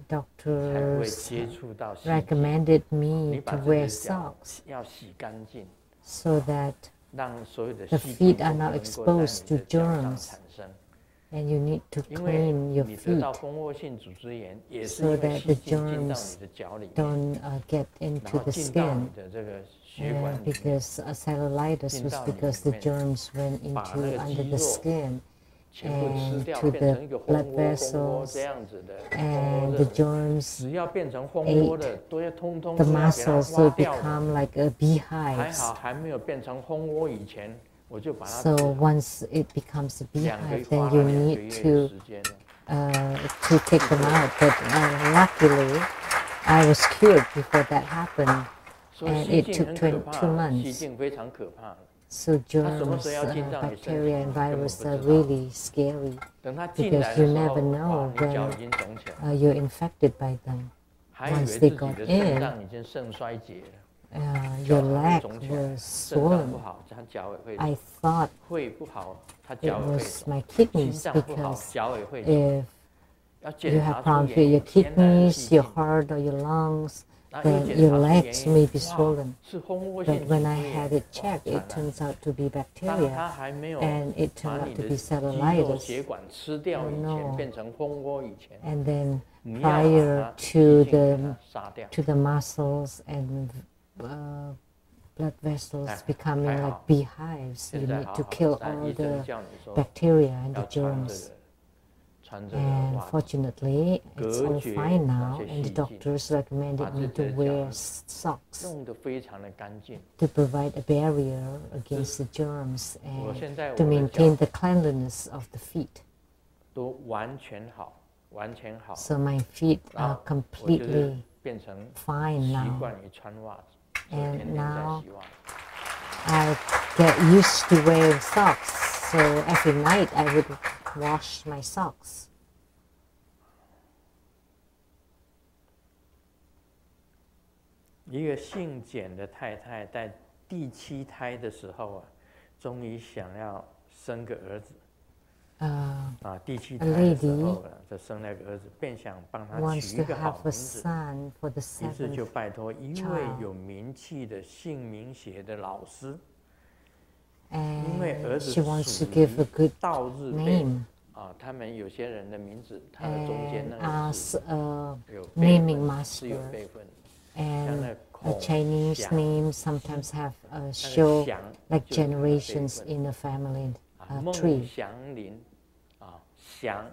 才不会 doctors 接触到细菌。 recommended 你 me 把 to 自己 wear 的脚 socks 要洗干净， so that 让所有的 the 细菌 feet 都 are 不 not 能够在 exposed 你 to 的脚上 germs. 产生。 And you need to 因为 clean your 你得到 feet 蜂窝性组织炎，也是 so 因为 that 细 the 菌进到 germs 你的脚里面， don't get 然 into 后 the 进到你 skin. 的这个血管 And 里面， because cellulitis was because the germs went into 把那个 under 肌 the 肉 skin 全部吃 and 掉， to 变成 the 一个蜂 blood 窝 vessels, 这样子的蜂窝 and 热 the germs 只要变成蜂窝的，都要通通 the 是要给它 muscles 挖 will 掉的。 become like a 还 beehives. 好还没有变成蜂窝以前，我就把它 So once it becomes a 2个 beehive, 花 then 了 you 2个 need 月的 to 时间了。 take them out. But luckily, I was cured before that happened, 所以 and 细 it 菌 took 很可 2怕，细 months. 菌非常可怕。 So 它什么 germs, 时候要进到你身 bacteria, 体， and 根本不 virus 知 are 道。 really scary 等它进来 because 的 you 时候， never 哇， know 你脚 when 已经肿起来， you're infected by them. 还以为 once 自 they 己 got 的肾 in, 脏已经肾衰竭了， your 脚还 leg 会肿起来， was 肾脏 swollen. 不好，它脚也会 I 肿， thought 会不好，它 it 脚也会 was 肿， my 心 kidneys 脏不好， because 脚也会肿。 if 要 you 检 have 查出 problems with 原 your 因，天然的 kidneys, 细 your 菌， heart, or your lungs, 然后又 then 检 your 查出原 legs 因， may be 哇， swollen. 是蜂窝 But 性组 when 织 I 炎， had it 哇， checked, 惨 it 了。 turns out to be 当 bacteria, 它还没有 and it 把 turned 你 out to 的 be 肌肉 cellulitis. 血管吃掉 Oh 以前， no. 变成蜂窝以前， And then 你要把 prior 它 to 细菌给 the 它杀掉。 to the muscles and blood vessels becoming 还 like 好， beehives, 现 you 在 need 好 to 好 kill 的，但 all 医生 the 叫你说 bacteria and the 要穿这 germs. 个穿这个 And 袜子， fortunately, it's all 隔绝 fine 那 now, 些 and the 细菌， doctors recommended 把 me 自己 to 的 wear 脚 socks 弄得非常的干净。 to provide a barrier against the germs 我 and 现在 to 我的 maintain 脚 the cleanliness of the feet. 都完全好，完全好， So my feet 然 are 后我就是 completely 变成 fine 习 now. 惯于穿袜子，所以 And 天天在 now 洗袜子。 I get used to wearing socks, so every night I would wash my socks. 一个姓简的太太在第7胎的时候啊，终于想要生个儿子。第7胎的时候就生了个儿子，便想帮他取 wants 一 to 个好 have 名 a 字， son for the 于是 7th 就拜托一位有名气的姓名学的老师，因为儿 and 子 she wants 属 to give a 于 good 稻日辈 name 他们有些人的名字，他的中间 and 那个 ask 字 a 有辈 naming 分，是有 master. 辈分的。 And 像 a 那 Chinese 孔 name sometimes have 那个 show 祥 like 就是他的辈 generations 分 in a family 孟 tree, 祥林祥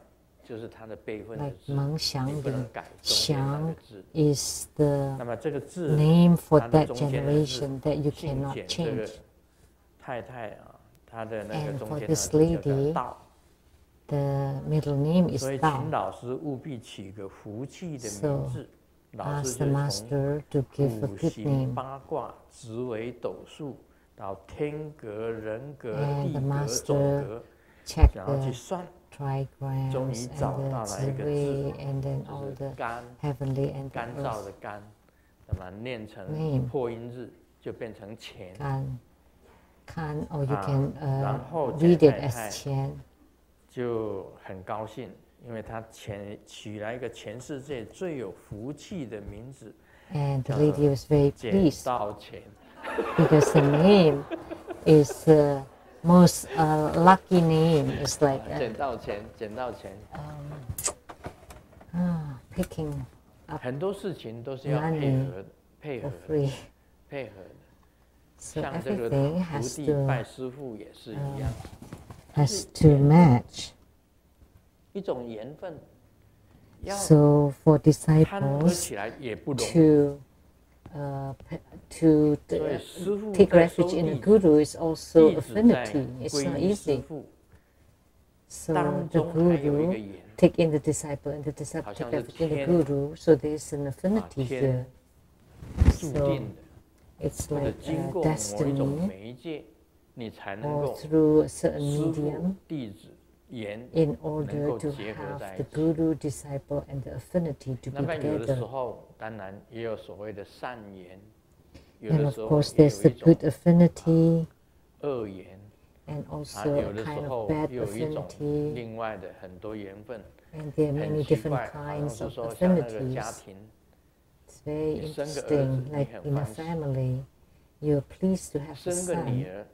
就是他的辈分的 like 字，蒙祥你不能林。改中间那个 Xiang 字。 is the 那么这个字 name for 它的 that 中间的字 generation that you 姓 cannot 简这个 change. 太太她的那个 And 中 for 间的 this 字叫 lady, 道， the middle name is 所以 Dao. 请老师务必起个福气的 So 名字。老师 ask the 就从 master to give a 五 good 行 name. 八卦、紫微斗数到天格、人格、 And 地 the 格、种 master 格， check 然后去 the 算， trigrams 终于 and 找 the 到了一个字， Zirui and then 就 all 是 the 干， heavenly and 干 the 燥 earth. 的干，那么念成 Name 破音字就变成钱。 Kan, or you can 然后 read 简 it 太 as 太 Qian. 就很高兴，因为他取来一个全世界最有福气的名字。And the lady was very 捡 pleased 到钱。 because the name is the most lucky name. It's like 捡到钱，捡到钱。picking up 很多事情都是要 money 配合 for free. 配合的。 So 像这个 everything 徒 has 弟 to 拜师傅也是一样， has to match. 一种缘分。要 So for 掺合 disciples 起来也不容易。 to 所以师傅 take 在收 refuge in 弟 a 子， guru is also 弟子在 affinity. It's 皈 not 依师 easy. 父 So 当 the 中还有一个 guru 缘， take in the disciple, and the disciple 好 take 像是 refuge in the 天 guru. So there's an affinity 天 here. 注 So 定的， it's 或者 like 经过某一种 destiny, 媒介，你才能 or 够 through a certain 师傅 medium, 弟子缘 in 能 order 够 to 结合 have 在 the 一起。 guru, disciple, and the affinity to 那 be 么有的时 together. 候，当然也有所谓的善缘，有 And 的 of 时候 course, 也 there's 有 the 一种 good affinity, 恶缘。 and 啊， also 有 a 的时 kind 候 of bad 又有一种 affinity. 另外的很多缘分， And there are 很 many 奇 different 怪，好像 kinds 是 of 说像那个 affinities. 家庭， It's very 你生个儿子， interesting. 你 Like 很 in a 欢喜； family, you're pleased to have a 生个女 son, 儿，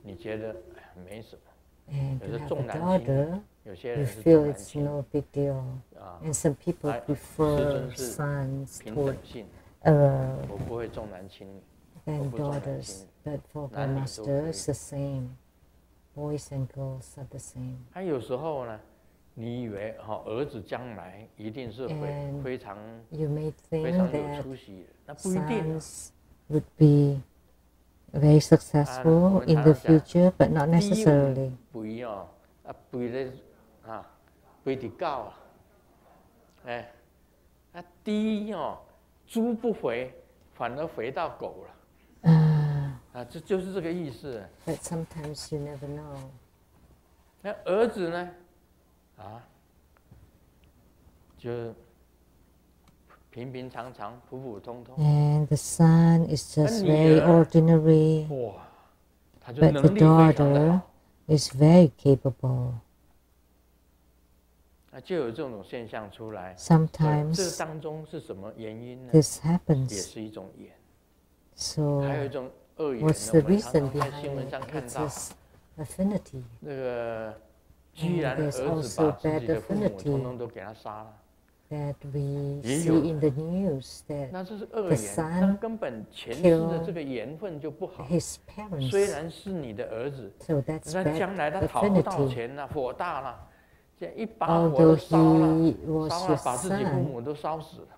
你觉得哎没什么； and 有 to 的 have 重 a 男轻 daughter, 女，有些 you 人是 feel 重男 it's 轻女 no big deal. 啊。 And some people 哎，师 prefer 尊是 sons 平 toward 等性， uh, 我不会重男轻女， than 不重男 daughters, 轻女。 but for the 男女都 master, 可以。 it's the same. Boys and girls are the same. 他有时候呢，你以为儿子将来一定是会 And 非常 You may 非 think 常有 that 出息的，那不一定啊。 sons would be very 我 successful 们 in 常 the 常讲 future, but not 第一 necessarily. 肥哦，肥咧肥的狗啊，哎，低哦，猪不肥，反而肥到狗了。这就是这个意思。 But sometimes you never know. 那儿子呢，就平平常常、普普通通。 And the son is just 女 very 儿 ordinary, 哇，他就 but 能 the 力非常的 daughter 好。 is very capable. 就有这种现象出来。 Sometimes 这当中是什么原因呢？ this 也 happens. 是一种缘。 So 还有一种恶缘呢， what's 我 the 们常 reason 常在 behind 新闻上 it? 看 It's 到， this affinity. 那个居然 And 儿 there's 子 also 把自己的父母 bad affinity 通通都给他杀了。 That we 也 see 有 in the news that 那这是恶 the 缘， son 那根本前世的这个缘分就不好。 his parents, 虽然是你的儿子， so that's 那将来 bad 他讨不到 affinity. 钱了，火大了，这一把火 Although 都烧了 he，was 烧 your 了，把自己父 son, 母都烧死了。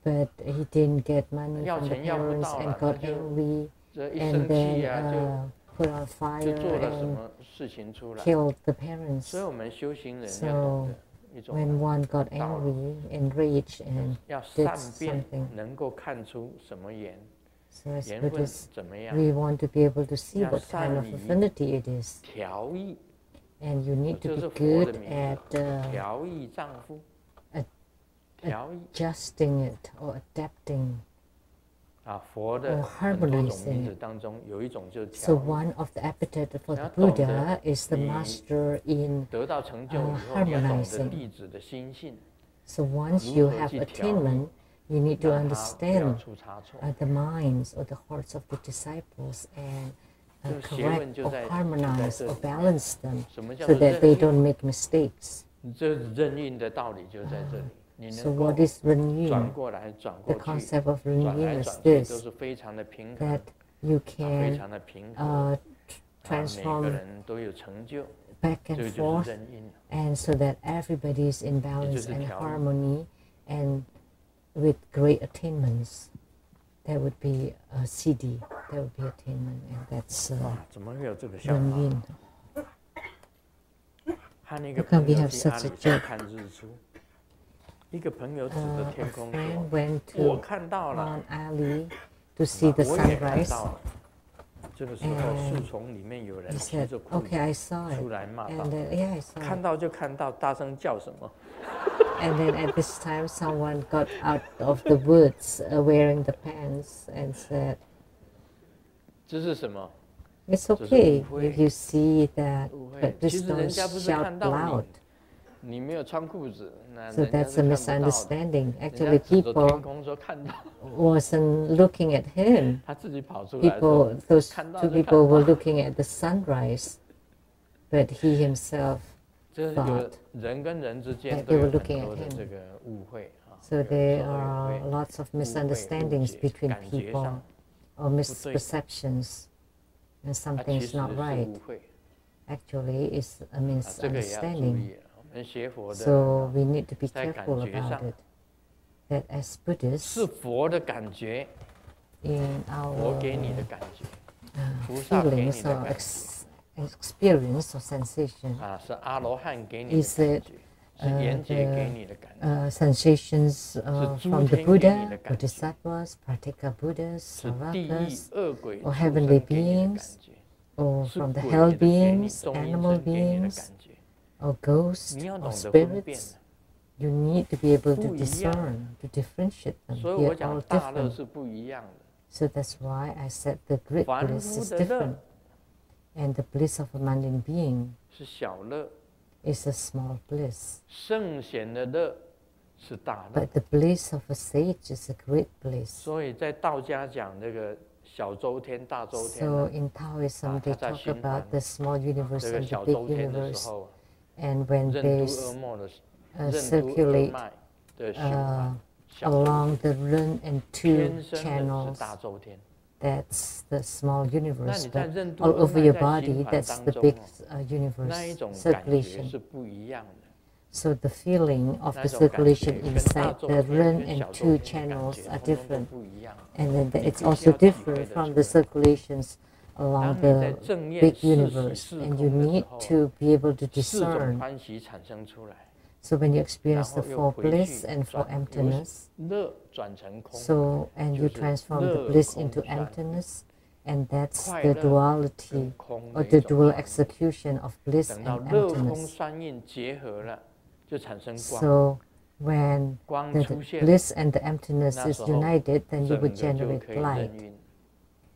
but he didn't get money 要 from the 钱要不 parents 到 and 了， got 他就 angry 这一 and 生气 then 啊， put on 就 fire 做了什 and 么事情出来。 killed the parents. 所以我们修行人 So 要懂得一种 when one got 道理， angry, enraged, and 要 did 善变 something. 能够看出什么缘， So as 缘分 Buddhists, 怎么样， we want to be able to see 要 what kind of 善于 affinity it is. 调意， And you need 这 to 是 be 佛的 good 名 at 字，调意丈夫，调意 adjusting it or adapting. 佛的 or 很多种 harmonizing 名字当中有一种就是 So 调意。 one of the epithet for the 要懂得 Buddha is the 你 master in 得到成就以后，你要懂得 harmonizing 弟子的心性， So once 如 you 何 have 去调意， attainment, you need to 让他不要 understand 出差错。 the minds or the hearts of the disciples and 这个学问 correct 就 or 在 harmonize 这 or 里。 balance them 什么叫 so 做 that 任 they 运？ don't make mistakes. 这任运的道理就在这里。你 So 能够 what is 转 Ren 过来转 The 过去， concept of 转 Ren 来 Yin 转 is 去都 this, 是非常的平衡， that you 非 can 常的平和，每个 transform 人都有成就， back 这 and 个就是 forth 任运。 and so that everybody is in balance 也就是 and 调意。 harmony and with great attainments. That would be a CD, that would be attainment, and that's 怎么会有这个想 Ren 法？ Yin. 和一个 How come 朋 we 友 have 去 such 阿 a 里山 joke? 看日出，一个朋友指着 A 天空 friend 说 went：“ 我 to 看到了。” Mount Ali to see the 我也看 sunrise. 到了。这个时候， And 树丛里面有人 He 提 said, 着裤 "Okay, I 子 saw 出 it." 来骂道 And then, yeah, I：“ saw 看 it. 到就看到，大声叫什么？” And then at this time, someone got out of the woods wearing the pants and said, 这是什么？ "It's 这是 okay 误会。 if you see that, 误会。 but 其 just 实人 don't 家不是看 shout 到 loud." 你， So that's a misunderstanding. Actually, people wasn't looking at him. Those two people were looking at the sunrise, but he himself thought that they were looking at him. So there are lots of misunderstandings between people, or misperceptions, and something's not right. Actually, it's a misunderstanding. So we need to be careful about it. That as Buddhists, in our feelings or experience or sensation, is it the sensations from the Buddha, Bodhisattvas, Pratika Buddhas, Savakas, or heavenly beings, or from the hell beings, animal beings, or ghosts, or spirits? You need to be able to discern, to differentiate them. They're all different. So that's why I said the great bliss is different. And the bliss of a mundane being is a small bliss. But the bliss of a sage is a great bliss. So in Taoism, they talk about the small universe and the big universe. And when they circulate along the Ren and Tu channels, that's the small universe. But all over your body, that's the big universe circulation. So the feeling of the circulation inside the Ren and Tu channels are different. And then it's also different from the circulations along the big universe. And you need to be able to discern. So when you experience the four bliss and four emptiness, and you transform the bliss into emptiness, and that's the duality or the dual execution of bliss and emptiness. So when the bliss and the emptiness is united, then you would generate light.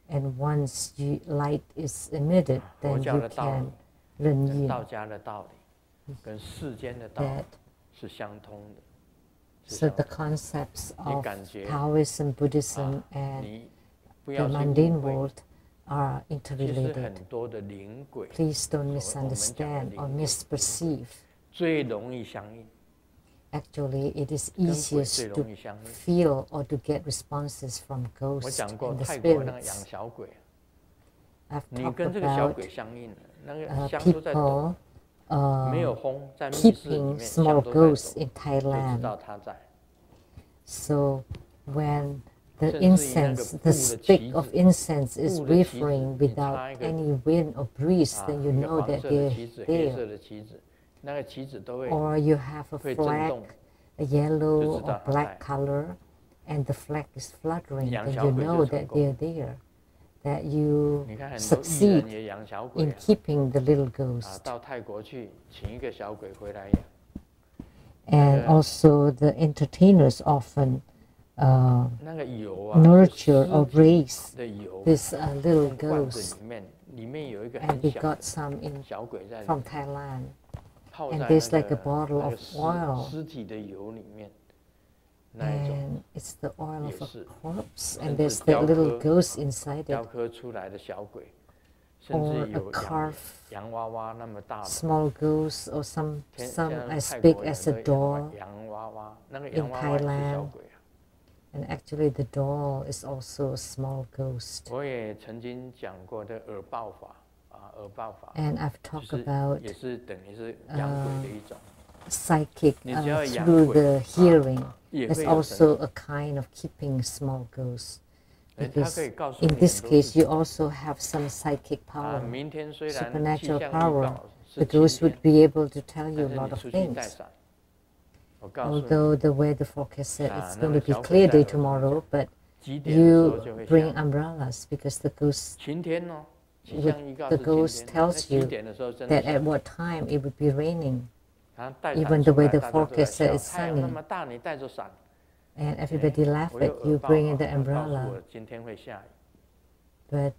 And once light is emitted, then you can Ren-Yin. So the concepts of Taoism, Buddhism, and the mundane world are interrelated. Please don't misunderstand or misperceive. Actually, it is easiest to feel or to get responses from ghosts and the spirits. I've talked about people keeping small ghosts in Thailand. So when the incense, the stick of incense is wavering without any wind or breeze, then you know that they're there. Or you have a flag, a yellow or black color, and the flag is fluttering, then you know that they're there. That you succeed in keeping the little ghost. And also the entertainers often nurture or raise this little ghost. And we got some from Thailand. And there's like a bottle of oil. And it's the oil of a corpse, and there's that little ghost inside it. Or a carved small ghost, or some as big as a doll in Thailand. And actually the doll is also a small ghost. And I've talked about psychic through the hearing. There's also a kind of keeping small ghosts. Because in this case, you also have some psychic power, supernatural power. The ghost would be able to tell you a lot of things. Although the weather forecast said it's going to be clear day tomorrow, but you bring umbrellas because the ghost tells you that at what time it would be raining. Even the weather forecast said it's sunny. And everybody laughed at you bringing the umbrella. But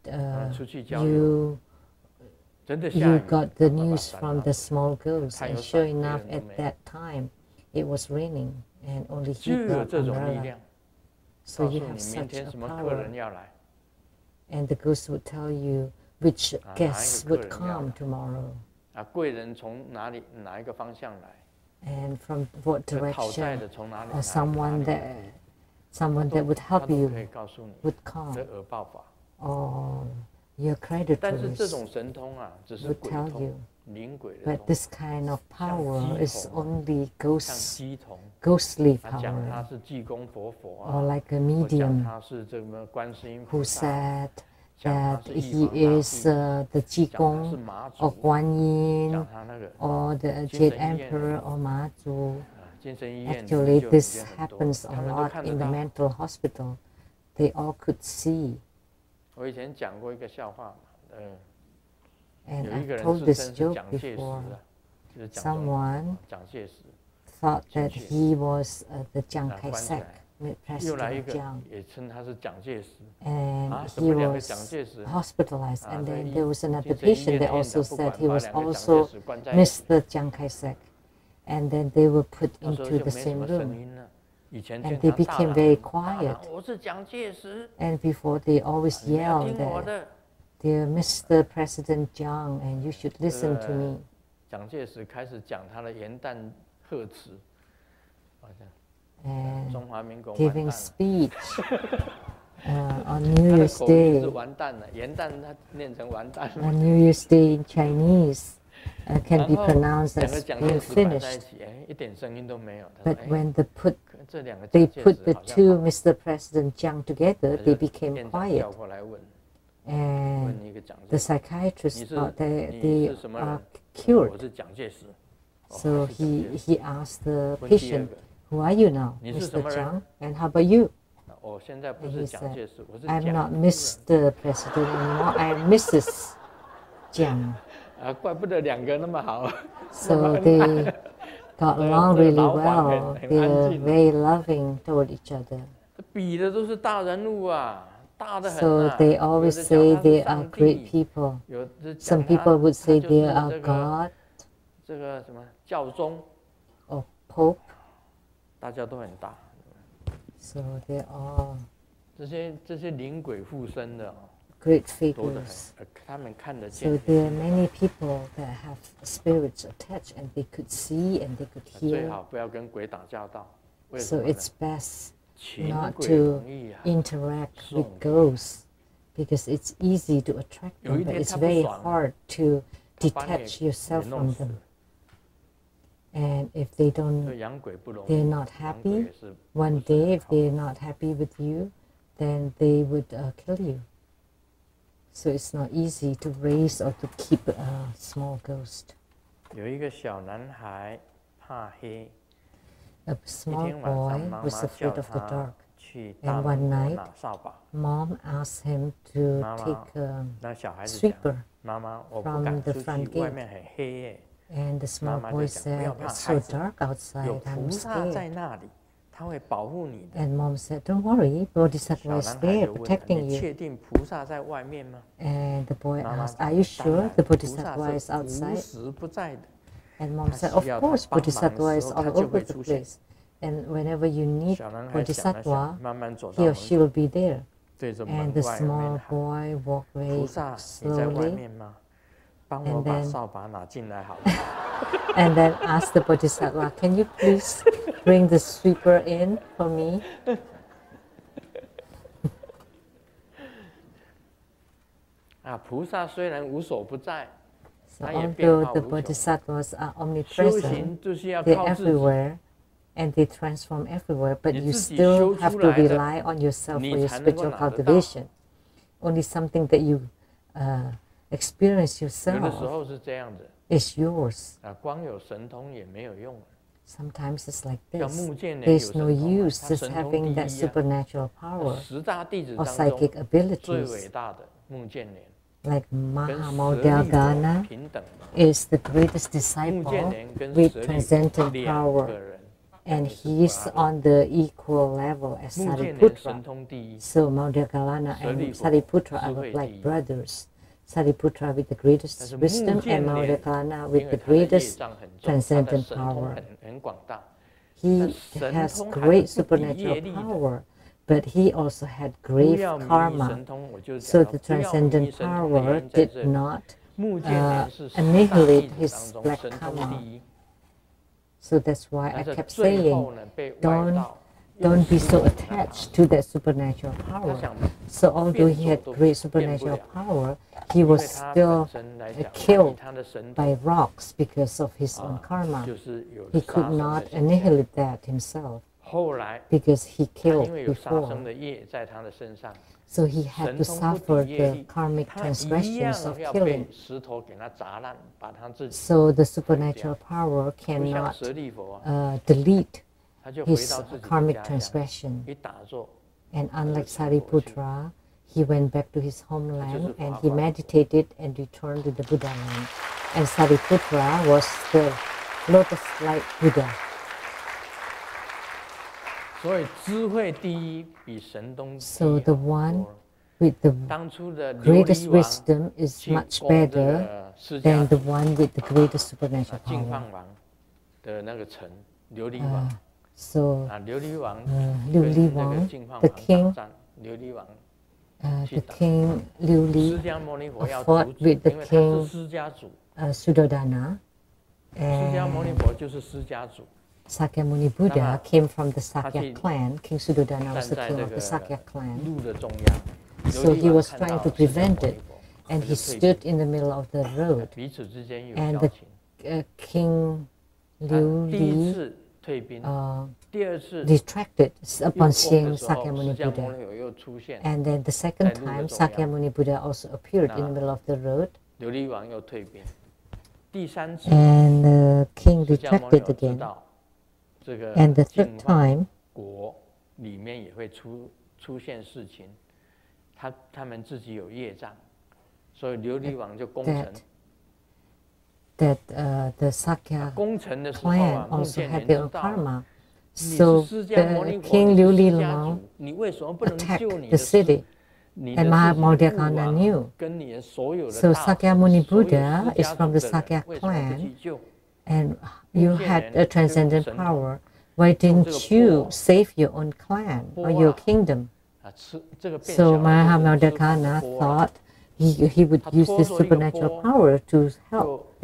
you got the news from the small ghost, and sure enough, at that time, it was raining, and only he brought umbrella. So you have such a power. And the ghost would tell you which guests would come tomorrow. And from what direction someone that would help you would come. Or your creditors would tell you. But this kind of power is only ghostly power. Or like a medium who said that he is the Qigong of Guan Yin or the Jade Emperor or Ma Zhu. Actually, this happens a lot in the mental hospital. They all could see. And I told this joke before. Someone thought that he was the Chiang Kai-shek, President Chiang. And he was hospitalized. And then there was another patient that also said he was also Mr. Chiang Kai-shek. And then they were put into the same room. And they became very quiet. And before, they always yelled that, "Dear Mr. President Jiang, and you should listen to me." And giving speech on New Year's Day. On New Year's Day in Chinese can be pronounced as being finished. But when they put the two Mr. President Jiang together, they became quiet. And the psychiatrist thought that they are cured. So he asked the patient, "Who are you now, Mr. Jiang? And how about you?" And he said, "I'm not Mr. President anymore, I am Mrs. Jiang." So they got along really well. They were very loving toward each other. So they always say they are great people. Some people would say they are God or Pope. So they're all great figures. So there are many people that have spirits attached, and they could see and they could hear. So it's best not to interact with ghosts, because it's easy to attract them, but it's very hard to detach yourself from them. And if they're not happy, one day if they're not happy with you, then they would kill you. So it's not easy to raise or to keep a small ghost. A small boy was afraid of the dark. And one night, Mom asked him to take a sweeper from the front gate. And the small boy said, "It's so dark outside, I'm scared." And Mom said, "Don't worry, Bodhisattva is there protecting you." And the boy asked, "Are you sure the Bodhisattva is outside?" And Mom said, "Of course, Bodhisattva is all over the place. And whenever you need Bodhisattva, he or she will be there." And the small boy walked very slowly. And then asked the Bodhisattva, "Can you please bring the sweeper in for me?" So although the Bodhisattvas are omnipresent, they're everywhere and they transform everywhere, but you still have to rely on yourself for your spiritual cultivation. Only something that you experience yourself is yours. Sometimes it's like this. There's no use just having that supernatural power or psychic abilities. Like Mahamodhyagana is the greatest disciple with transcendent power. And he's on the equal level as Sariputra. So Maudyagalana and Sariputra are like brothers. Sariputra with the greatest wisdom, and Maudgalana with the greatest transcendent power. He has great supernatural power, but he also had grave karma. So the transcendent power did not annihilate his black karma. So that's why I kept saying, don't be so attached to that supernatural power. So although he had great supernatural power, he was still killed by rocks because of his own karma. He could not annihilate that himself because he killed before. So he had to suffer the karmic transgressions of killing. So the supernatural power cannot delete his karmic transgression. And unlike Sariputra, he went back to his homeland and he meditated and returned to the Buddha land. And Sariputra was the lotus-like Buddha. So the one with the greatest wisdom is much better than the one with the greatest supernatural power. So Lu-Ling Wang, the king Lu-Li fought with the king Suddhodana, and Sakyamuni Buddha came from the Sakya clan. King Suddhodana was the king of the Sakya clan. So he was trying to prevent it, and he stood in the middle of the road. And the King Lu-Li retracted upon seeing Sakyamuni Buddha. And then the second time, Sakyamuni Buddha also appeared in the middle of the road. And the king retracted again. And the third time, that the Sakya clan also had their own karma. So the king Lu-Ling attacked the city, and Maudgalana knew. So Sakyamuni Buddha is from the Sakya clan, and you had a transcendent power. Why didn't you save your own clan or your kingdom? So Maudgalana thought he would use this supernatural power to help.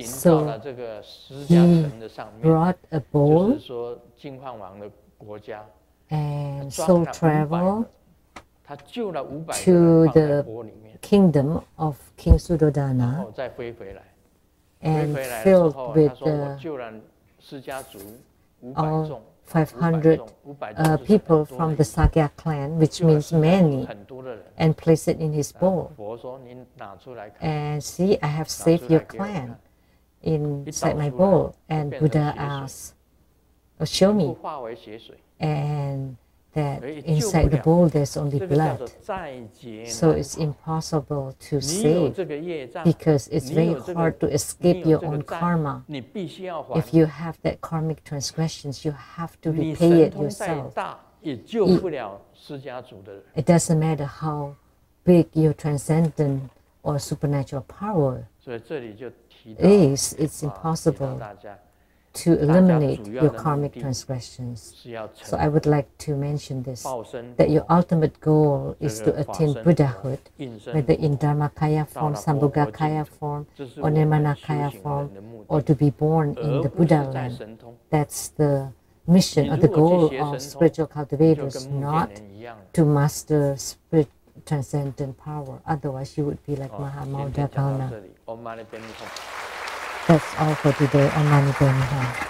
So he brought a bowl and soul travel to the kingdom of King Suddhodana and filled with all 500 people from the Sakya clan, which means many, and placed it in his bowl. And see, I have saved your clan inside my bowl. And Buddha asked, oh, show me. And that inside the bowl there's only blood. So it's impossible to save because it's very hard to escape your own karma. If you have that karmic transgressions, you have to repay it yourself. It doesn't matter how big your transcendent or supernatural power is, it's impossible to eliminate your karmic transgressions. So I would like to mention this, that your ultimate goal is to attain Buddhahood, whether in Dharmakaya form, Sambhogakaya form, or Nirmanakaya form, or to be born in the Buddha land. That's the mission or the goal of spiritual cultivators, not to master transcendent power. Otherwise you would be like Maudgalana. That's all for today. Om Mani Padme Hum.